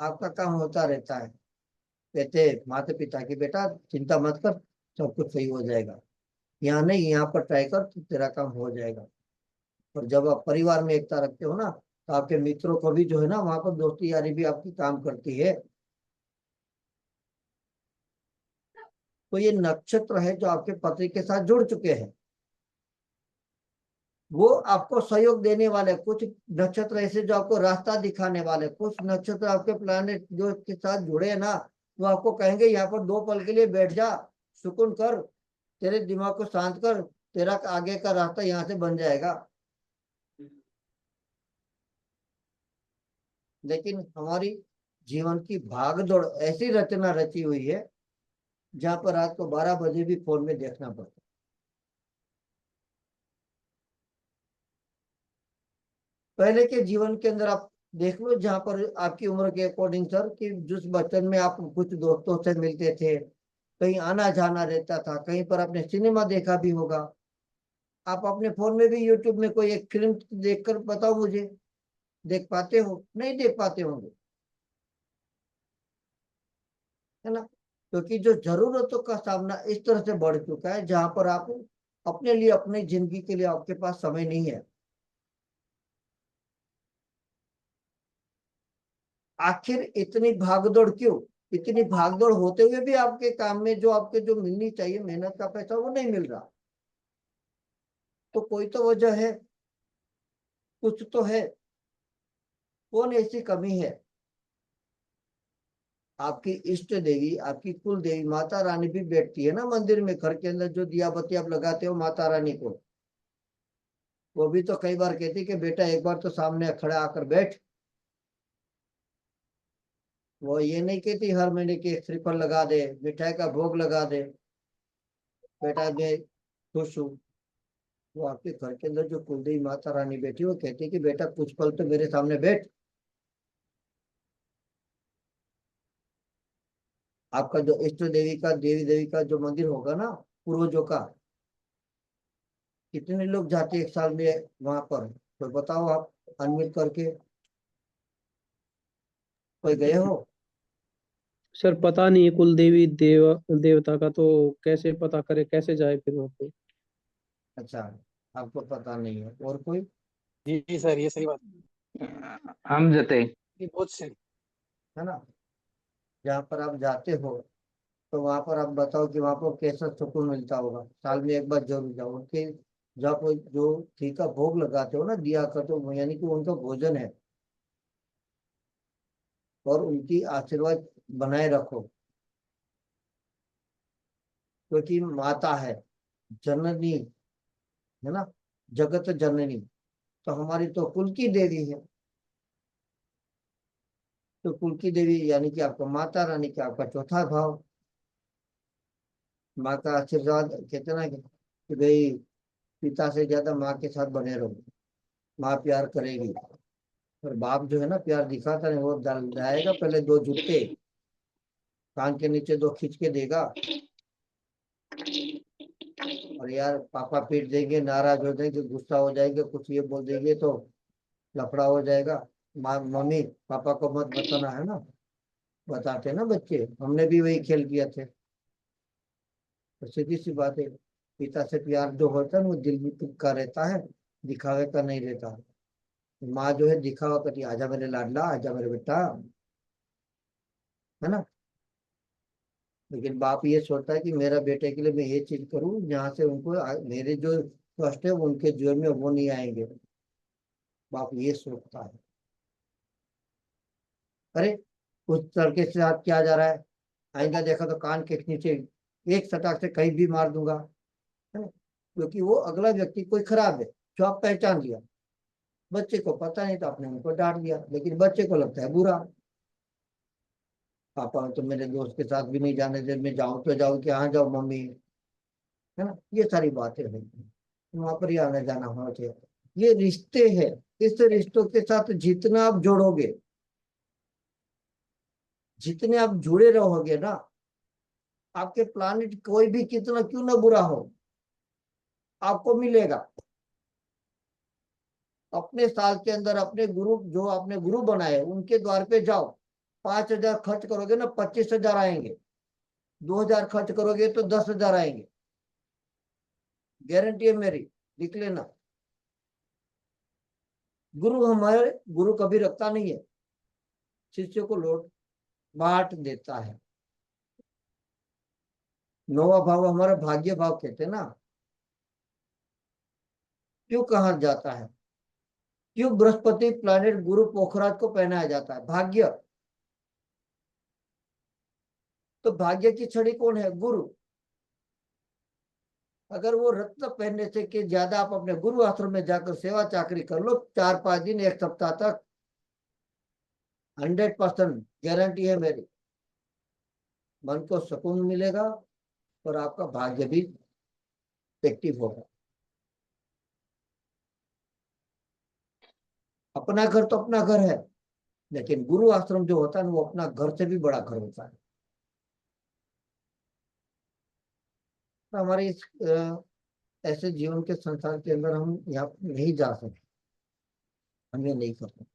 आपका काम होता रहता है। कहते माता पिता की बेटा चिंता मत कर, सब कुछ सही हो जाएगा, यहाँ नहीं यहाँ पर ट्राई कर तो तेरा काम हो जाएगा। और जब आप परिवार में एकता रखते हो ना, तो आपके मित्रों को भी जो है ना वहां पर दोस्ती यारी भी आपकी काम करती है। तो ये नक्षत्र है जो आपके पति के साथ जुड़ चुके हैं, वो आपको सहयोग देने वाले। कुछ नक्षत्र ऐसे जो आपको रास्ता दिखाने वाले, कुछ नक्षत्र आपके प्लानेट जो के साथ जुड़े ना, वो आपको कहेंगे यहाँ पर 2 पल के लिए बैठ जा, सुकून कर, तेरे दिमाग को शांत कर, तेरा आगे का रास्ता यहाँ से बन जाएगा। लेकिन हमारी जीवन की भाग दौड़ ऐसी रचना रची हुई है जहां पर रात को 12 बजे भी फोन में देखना पड़ता है। पहले के जीवन के अंदर आप देख लो, जहां पर आपकी उम्र के अकॉर्डिंग सर, कि जिस बचपन में आप कुछ दोस्तों से मिलते थे, कहीं आना जाना रहता था, कहीं पर आपने सिनेमा देखा भी होगा। आप अपने फोन में भी यूट्यूब में कोई एक फिल्म देखकर बताओ मुझे, देख पाते हो? नहीं देख पाते होंगे, है ना? क्योंकि जो जरूरतों का सामना इस तरह से बढ़ चुका है जहां पर आप अपने लिए, अपनी जिंदगी के लिए आपके पास समय नहीं है। आखिर इतनी भागदौड़ क्यों? इतनी भागदौड़ होते हुए भी आपके काम में जो आपके जो मिलनी चाहिए मेहनत का पैसा वो नहीं मिल रहा, तो कोई तो वजह है, कुछ तो है। कौन ऐसी कमी है? आपकी इष्ट देवी, आपकी कुल देवी माता रानी भी बैठती है ना मंदिर में, घर के अंदर जो दिया बत्ती आप लगाते हो माता रानी को, वो भी तो कई बार कहती कि बेटा एक बार तो सामने खड़ा आकर बैठ। वो ये नहीं कहती हर महीने की एक श्रीफल लगा दे, मिठाई का भोग लगा दे, बेटा मैं खुश हूँ। वो आपके घर के अंदर जो कुलदेवी माता रानी बैठी, वो कहती है कि बेटा कुछ पल तो मेरे सामने बैठ। आपका जो इष्ट देवी का, देवी देवी का जो मंदिर होगा ना, पूर्वजों का, कितने लोग जाते हैं एक साल में वहां पर? तो बताओ आप, अनम्यूट करके कोई गए हो? सर पता नहीं है कुल देवी देवता का, तो कैसे पता करे, कैसे जाए फिर वहाँ पे? अच्छा, आपको पता नहीं है। और कोई? जी जी सर, ये सही बात हम जते। है, बहुत सही। है ना? जहाँ पर आप जाते हो, तो वहां पर आप बताओ कि वहां पर कैसा सुकून मिलता होगा। साल में एक बार जरूर जाओ उनके, जब जो घी का भोग लगाते हो ना, दिया करते हो, यानी कि उनका भोजन है, और उनकी आशीर्वाद बनाए रखो। क्योंकि माता है, जननी है ना, जगत जननी, तो हमारी तो कुल की देवी है। तो कुल की देवी यानी कि आपका माता रानी का आपका चौथा भाव। माँ का आशीर्वाद कहते ना कि भाई पिता से ज्यादा माँ के साथ बने रहो, माँ प्यार करेगी। और बाप जो है ना प्यार दिखाता नहीं, वो लाएगा पहले 2 जूते, कान के नीचे 2 खींच के देगा, और यार पापा पीट देंगे, नाराज हो जाएंगे, गुस्सा हो जाएंगे, कुछ ये बोल देंगे तो लफड़ा हो जाएगा। माँ मम्मी पापा को मत बताना, है ना? बताते ना बच्चे, हमने भी वही खेल किया थे। तो सीधी सी बात है, पिता से प्यार जो होता है वो दिल में का रहता है, दिखावे का नहीं रहता। माँ जो है दिखावा करती, आजा मेरे लाडला, आजा मेरे बेटा, है ना? लेकिन बाप ये सोचता है कि मेरा बेटे के लिए मैं ये चीज करूं जहाँ से उनको मेरे जो कष्ट है वो उनके जीवन में वो नहीं आएंगे। बाप ये सोचता है। अरे उस लड़के के साथ क्या जा रहा है, आईना देखा तो कान के नीचे एक सटाक से कहीं भी मार दूंगा, है ना, क्योंकि वो अगला व्यक्ति कोई खराब है जो आप पहचान लिया। बच्चे को पता नहीं तो आपने उनको डांट दिया, लेकिन बच्चे को लगता है बुरा, पापा तो मेरे दोस्त के साथ भी नहीं जाने दे, मैं जाऊं तो जाऊं कि हाँ जाओ मम्मी, है ना, ये सारी बातें हैं, वहां पर ही आना जाना होना चाहिए। ये रिश्ते हैं, इस रिश्तों के साथ जितना आप जोड़ोगे, जितने आप जुड़े रहोगे ना, आपके प्लानिट कोई भी कितना क्यों ना बुरा हो, आपको मिलेगा। अपने साल के अंदर अपने गुरु, जो आपने गुरु बनाए उनके द्वार पे जाओ, 5,000 खर्च करोगे ना 25,000 आएंगे, 2,000 खर्च करोगे तो 10,000 आएंगे, गारंटी है मेरी, लिख लेना। गुरु कभी रखता नहीं है, शिष्य को लौट बांट देता है। नौवा भाव हमारा भाग्य भाव कहते हैं ना, क्यों कहा जाता है, क्यों बृहस्पति प्लैनेट गुरु पोखराज को पहनाया जाता है, भाग्य। तो भाग्य की छड़ी कौन है, गुरु। अगर वो रत्न पहनने से कि ज्यादा आप अपने गुरु आश्रम में जाकर सेवा चाकरी कर लो, 4-5 दिन 1 सप्ताह तक, 100% गारंटी है मेरी, मन को सुकून मिलेगा और आपका भाग्य भी एक्टिव होगा। अपना घर तो अपना घर है, लेकिन गुरु आश्रम जो होता है वो अपना घर से भी बड़ा घर होता है। तो हमारे इस ऐसे जीवन के संसार के अंदर हम यहाँ नहीं जा सकते, हम ये नहीं कर सकते,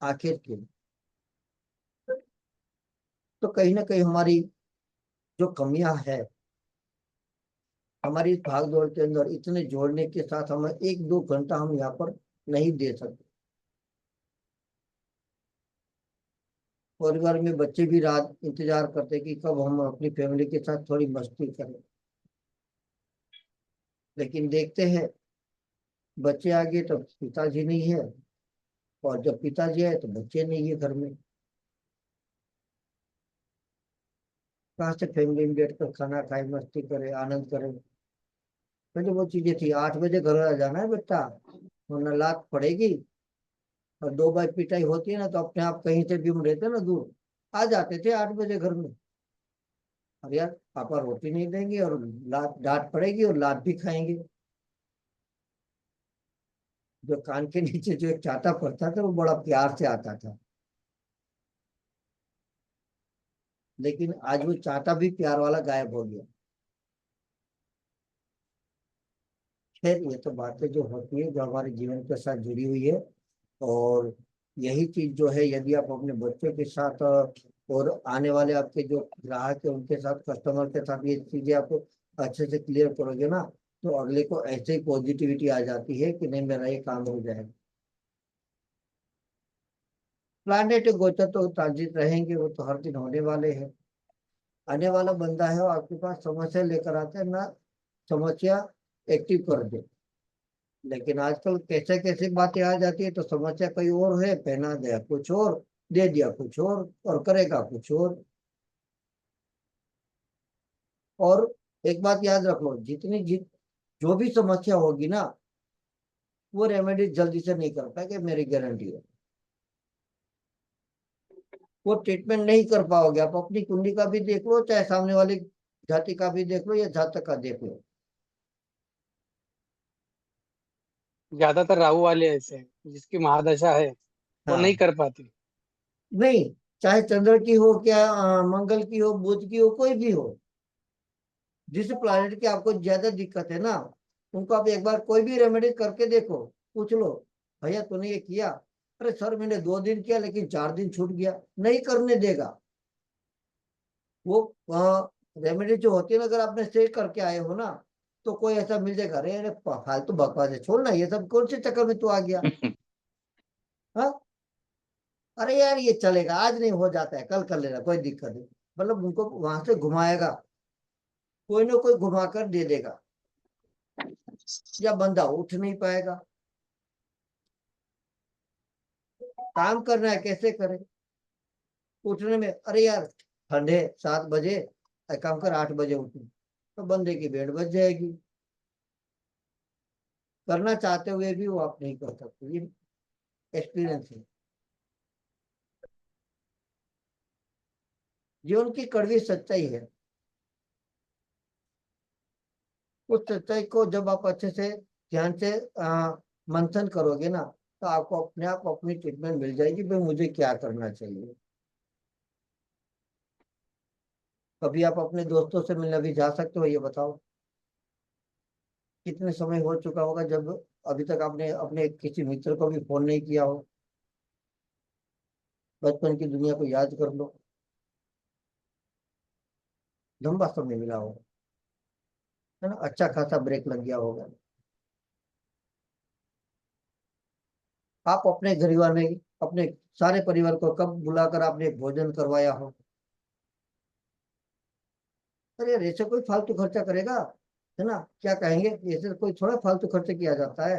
आखिर क्यों। तो कहीं ना कहीं हमारी जो कमियां है, हमारी इस भाग दौड़ के अंदर इतने जोड़ने के साथ हमें 1-2 घंटा हम यहाँ पर नहीं दे सकते। परिवार में बच्चे भी रात इंतजार करते कि कब हम अपनी फैमिली के साथ थोड़ी मस्ती करें, लेकिन देखते हैं बच्चे आ गए तो पिताजी नहीं है, और जब पिताजी आए तो बच्चे नहीं है घर में। कहाँ से फैमिली में बैठ कर खाना खाए, मस्ती करे, आनंद करे। पहले वो चीजें थी, 8 बजे घर आ जाना है बेटा, वरना लात पड़ेगी। और 2 बार पिटाई होती है ना तो अपने आप कहीं से भी हम रहते ना दूर, आ जाते थे 8 बजे घर में। अब यार पापा रोटी नहीं देंगे और लात डांट पड़ेगी और लात भी खाएंगे। जो कान के नीचे जो एक चाटा पड़ता था वो बड़ा प्यार से आता था, लेकिन आज वो चाटा भी प्यार वाला गायब हो गया। खैर ये तो बातें जो होती है जो हमारे जीवन के साथ जुड़ी हुई है, और यही चीज जो है यदि आप अपने बच्चों के साथ और आने वाले आपके जो ग्राहक है उनके साथ, कस्टमर के साथ ये चीजें आप अच्छे से क्लियर करोगे ना, तो अगले को ऐसे ही पॉजिटिविटी आ जाती है कि नहीं मेरा ये काम हो जाएगा। प्लानेट गोचर तो ट्रांजिट रहेंगे, वो तो हर दिन होने वाले हैं। आने वाला बंदा है वो आपके पास समस्या लेकर आता है ना, समस्या एक्टिव कर दे। लेकिन आजकल कैसे कैसे बातें आ जाती है, तो समस्या कोई और है, पहना दिया कुछ और, दे दिया कुछ और करेगा कुछ और। और एक बात याद रख लो, जो भी समस्या होगी ना, वो रेमेडी जल्दी से नहीं कर पाएंगे, मेरी गारंटी है। वो ट्रीटमेंट नहीं कर पाओगे। आप अपनी कुंडली का भी देख लो, चाहे सामने वाली जाति का भी देख लो या जातक का देख लो। ज्यादातर राहु वाले ऐसे हैं जिसकी महादशा है वो नहीं हाँ, कर पाते। नहीं, चाहे चंद्र की हो क्या, मंगल की हो, बुध की हो, कोई भी हो, जिस प्लानिट की आपको ज्यादा दिक्कत है ना, उनको आप एक बार कोई भी रेमेडी करके देखो, पूछ लो भैया तूने ये किया, अरे सर मैंने 2 दिन किया लेकिन 4 दिन छूट गया, नहीं करने देगा वो। रेमेडी जो होती है ना, अगर आपने सही करके आए हो ना, तो कोई ऐसा मिल जाएगा, अरे अरे फालतू बकवास है, छोड़ना ये सब, कौन से चक्कर में तू आ गया। हाँ, अरे यार ये चलेगा, आज नहीं हो जाता है कल कर लेना, कोई दिक्कत नहीं। मतलब उनको वहां से घुमाएगा, कोई ना कोई घुमा कर दे देगा, या बंदा उठ नहीं पाएगा। काम करना है कैसे करे, उठने में, अरे यार ठंडे 7 बजे, एक काम कर 8 बजे उठू, तो बंदे की भेड़ बच जाएगी। करना चाहते हुए भी वो आप नहीं कर सकते, ये एक्सपीरियंस है। जीवन की कड़वी सच्चाई है। उस सच्चाई को जब आप अच्छे से ध्यान से मंथन करोगे ना, तो आपको अपने आप अपनी ट्रीटमेंट मिल जाएगी, भाई मुझे क्या करना चाहिए। कभी आप अपने दोस्तों से मिलने भी जा सकते हो, ये बताओ। कितने समय हो चुका होगा जब अभी तक आपने अपने किसी मित्र को भी फोन नहीं किया हो। बचपन की दुनिया को याद कर लो, लंबा समय मिला होगा, है ना, अच्छा खासा ब्रेक लग गया होगा। आप अपने परिवार में अपने सारे परिवार को कब बुलाकर आपने भोजन करवाया हो। अरे यार, ऐसे कोई फालतू खर्चा करेगा, है ना, क्या कहेंगे, ऐसे कोई थोड़ा फालतू खर्चा किया जाता है।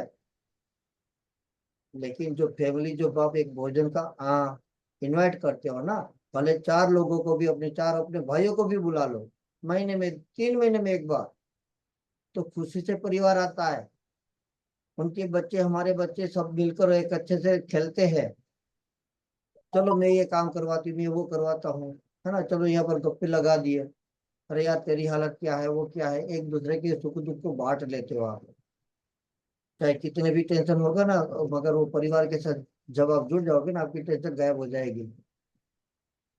लेकिन जो फैमिली, जो आप एक भोजन का इनवाइट करते हो ना, भले 4 लोगों को भी, अपने 4 भाइयों को भी बुला लो, महीने में 3 महीने में एक बार, तो खुशी से परिवार आता है। उनके बच्चे, हमारे बच्चे सब मिलकर एक अच्छे से खेलते हैं। चलो मैं ये काम करवाती हूँ, मैं वो करवाता हूँ, है ना, चलो यहाँ पर गप्पे लगा दिए। अरे यार तेरी हालत क्या है, वो क्या है, एक दूसरे के सुख दुख को बांट लेते हो आप। चाहे कितने भी टेंशन होगा ना, मगर वो परिवार के साथ जब आप जुड़ जाओगे ना, आपकी टेंशन गायब हो जाएगी।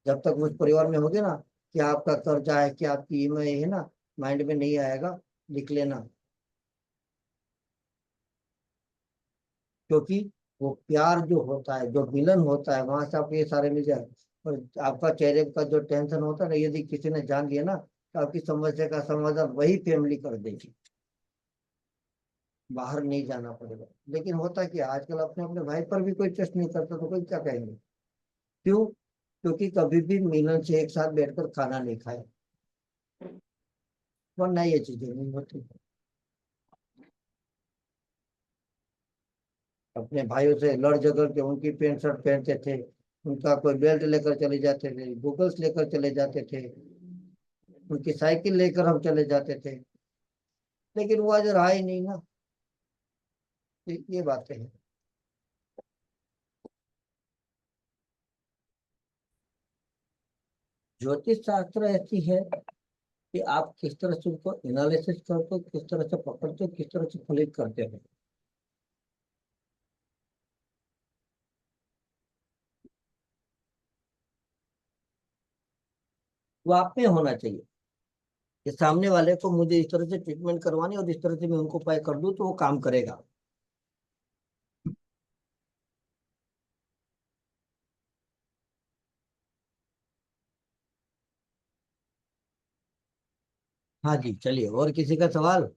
जब तक उस परिवार में होगे ना, कि आपका कर्जा है, कि आपकी ईएमआई है ना, माइंड में नहीं आएगा, लिख लेना। क्योंकि वो प्यार जो होता है, जो मिलन होता है, वहां से आपको ये सारे मिल जाए। और आपका चेहरे का जो टेंशन होता है ना, यदि किसी ने जान लिया ना, तो आपकी समस्या का समाधान वही फैमिली कर देगी, बाहर नहीं जाना पड़ेगा। लेकिन होता क्या, आजकल अपने अपने भाई पर भी कोई ट्रस्ट नहीं करता, तो कोई क्या कहेंगे। क्यों? क्योंकि कभी भी मिलन से एक साथ बैठकर खाना नहीं खाया, वरना ये चीजें नहीं होती। अपने भाइयों से लड़ झगड़ के उनकी पैंट शर्ट पहनते थे, उनका कोई बेल्ट लेकर चले जाते थे, गूगल्स लेकर चले जाते थे, उनकी साइकिल लेकर हम चले जाते थे। लेकिन वो आज रहा ही नहीं ना। ये बातें हैं। ज्योतिष शास्त्र ऐसी है कि आप किस तरह से उनको एनालिसिस करते हो, किस तरह से पकड़ते हो, किस तरह से फलित करते हो। वो आप में होना चाहिए कि सामने वाले को मुझे इस तरह से ट्रीटमेंट करवानी, और इस तरह से मैं उनको उपाय कर दूं तो वो काम करेगा। हाँ जी, चलिए, और किसी का सवाल।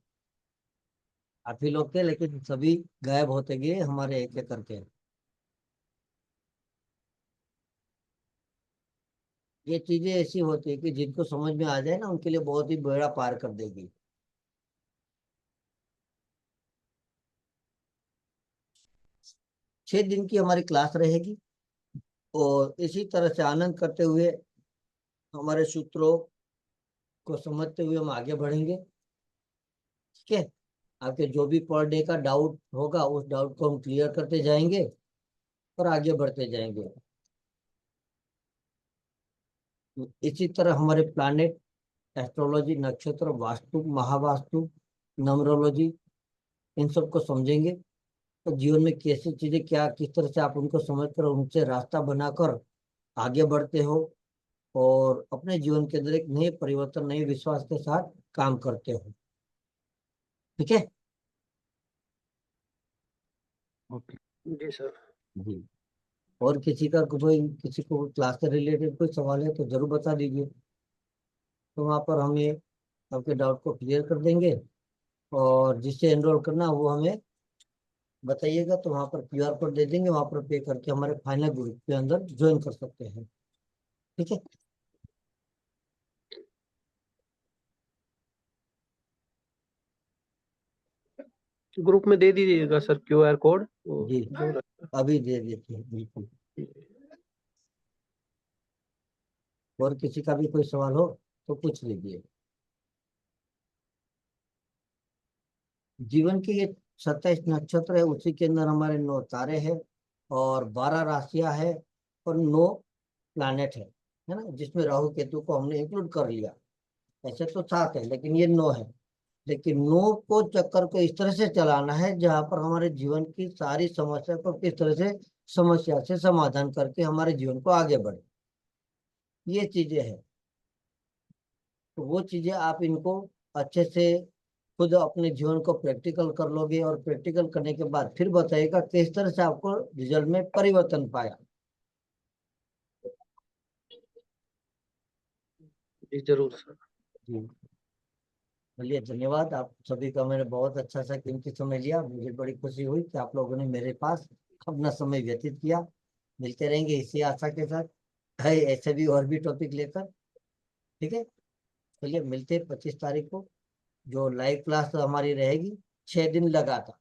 आप ही लोग थे, लेकिन सभी गायब होते गए हमारे एक एक करके। ये चीजें ऐसी होती है कि जिनको समझ में आ जाए ना, उनके लिए बहुत ही बेड़ा पार कर देगी। 6 दिन की हमारी क्लास रहेगी, और इसी तरह से आनंद करते हुए, हमारे सूत्रों को समझते हुए हम आगे बढ़ेंगे। ठीक है, आपके जो भी पर डे का डाउट होगा, उस डाउट को हम क्लियर करते जाएंगे और आगे बढ़ते जाएंगे। इसी तरह हमारे प्लानेट, एस्ट्रोलॉजी, नक्षत्र, वास्तु, महावास्तु, नमरोलॉजी, इन सबको समझेंगे। तो जीवन में कैसी चीजें, क्या किस तरह से आप उनको समझकर उनसे रास्ता बनाकर आगे बढ़ते हो, और अपने जीवन के अंदर एक नए परिवर्तन, नए विश्वास के साथ काम करते हो। ठीक है ओके। जी सर। जी। और किसी का कोई, किसी को क्लास से रिलेटेड कोई सवाल है तो जरूर बता दीजिए, तो वहाँ पर हमें आपके डाउट को क्लियर कर देंगे। और जिससे एनरोल करना वो हमें बताइएगा, तो वहाँ पर क्यूआर कोड दे देंगे, वहाँ पर पे करके हमारे फाइनल ग्रुप के अंदर ज्वाइन कर सकते हैं। ठीक है। ग्रुप में दे दीजिएगा सर क्यूआर कोड, जी, अभी दे देते हैं, बिल्कुल। और किसी का भी कोई सवाल हो तो पूछ लीजिए। जीवन के ये 27 नक्षत्र है, उसी के अंदर हमारे 9 तारे हैं और 12 राशियां है और 9 प्लैनेट है ना, जिसमें राहु केतु को हमने इंक्लूड कर लिया। ऐसे तो 7 है लेकिन ये 9 है। लेकिन 9 को चक्कर को इस तरह से चलाना है जहां पर हमारे जीवन की सारी समस्या को किस तरह से समस्या से समाधान करके हमारे जीवन को आगे बढ़े, ये चीजें हैं। तो वो चीजें आप इनको अच्छे से खुद अपने जीवन को प्रैक्टिकल कर लोगे और प्रैक्टिकल करने के बाद फिर बताइएगा किस तरह से आपको रिजल्ट में परिवर्तन पाया। जी जरूर सर। जी चलिए, धन्यवाद। आप सभी का मैंने बहुत अच्छा सा कीमती समय लिया। मुझे बड़ी खुशी हुई कि आप लोगों ने मेरे पास अपना समय व्यतीत किया। मिलते रहेंगे इसी आशा के साथ, है ऐसे भी और भी टॉपिक लेकर। ठीक है, चलिए मिलते हैं 25 तारीख को, जो लाइव क्लास हमारी रहेगी 6 दिन लगातार,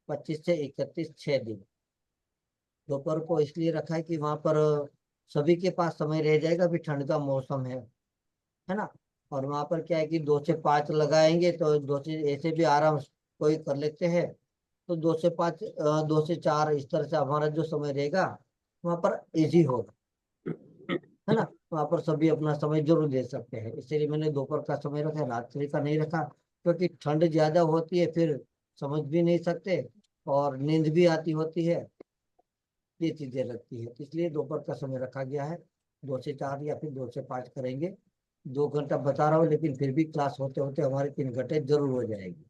25 से 31, 6 दिन। दोपहर को इसलिए रखा है कि वहां पर सभी के पास समय रह जाएगा, अभी ठंड का मौसम है ना। और वहां पर क्या है कि 2 से 5 लगाएंगे तो 2 से ऐसे भी आराम से कोई कर लेते हैं। तो 2 से 5, 2 से 4 इस तरह से हमारा जो समय रहेगा वहां पर इजी होगा, है ना। वहां पर सभी अपना समय जरूर दे सकते हैं, इसलिए मैंने दोपहर का समय रखा, रात्रि का नहीं रखा, क्योंकि ठंड ज्यादा होती है, फिर समझ भी नहीं सकते और नींद भी आती होती है, ये चीजें लगती है। तो इसलिए दोपहर का समय रखा गया है। 2 से 4 या फिर 2 से 5 करेंगे। 2 घंटा बता रहा हूँ, लेकिन फिर भी क्लास होते होते हमारे 3 घंटे जरूर हो जाएगी,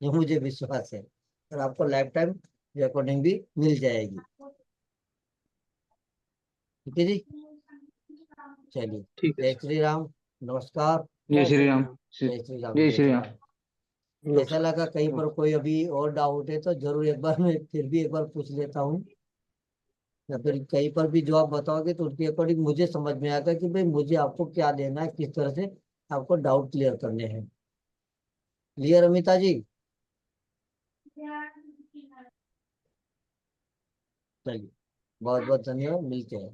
ये मुझे विश्वास है। और आपको लाइफ टाइम रिकॉर्डिंग भी मिल जाएगी। ठीक है जी, चलिए, ठीक है जय सर। श्री राम, नमस्कार। जय जय श्री श्री राम। राम। जय श्री राम, जय जय श्री श्री राम। राम। कैसा नमस्कार। लगा? कहीं पर कोई अभी और डाउट है तो जरूर एक बार मैं फिर भी एक बार पूछ लेता हूँ, या फिर कहीं पर भी जो आप बताओगे तो उसके अकॉर्डिंग मुझे समझ में आएगा कि भाई मुझे आपको क्या देना है, किस तरह से आपको डाउट क्लियर करने हैं। क्लियर अमिता जी? चलिए, बहुत बहुत धन्यवाद, मिलते हैं।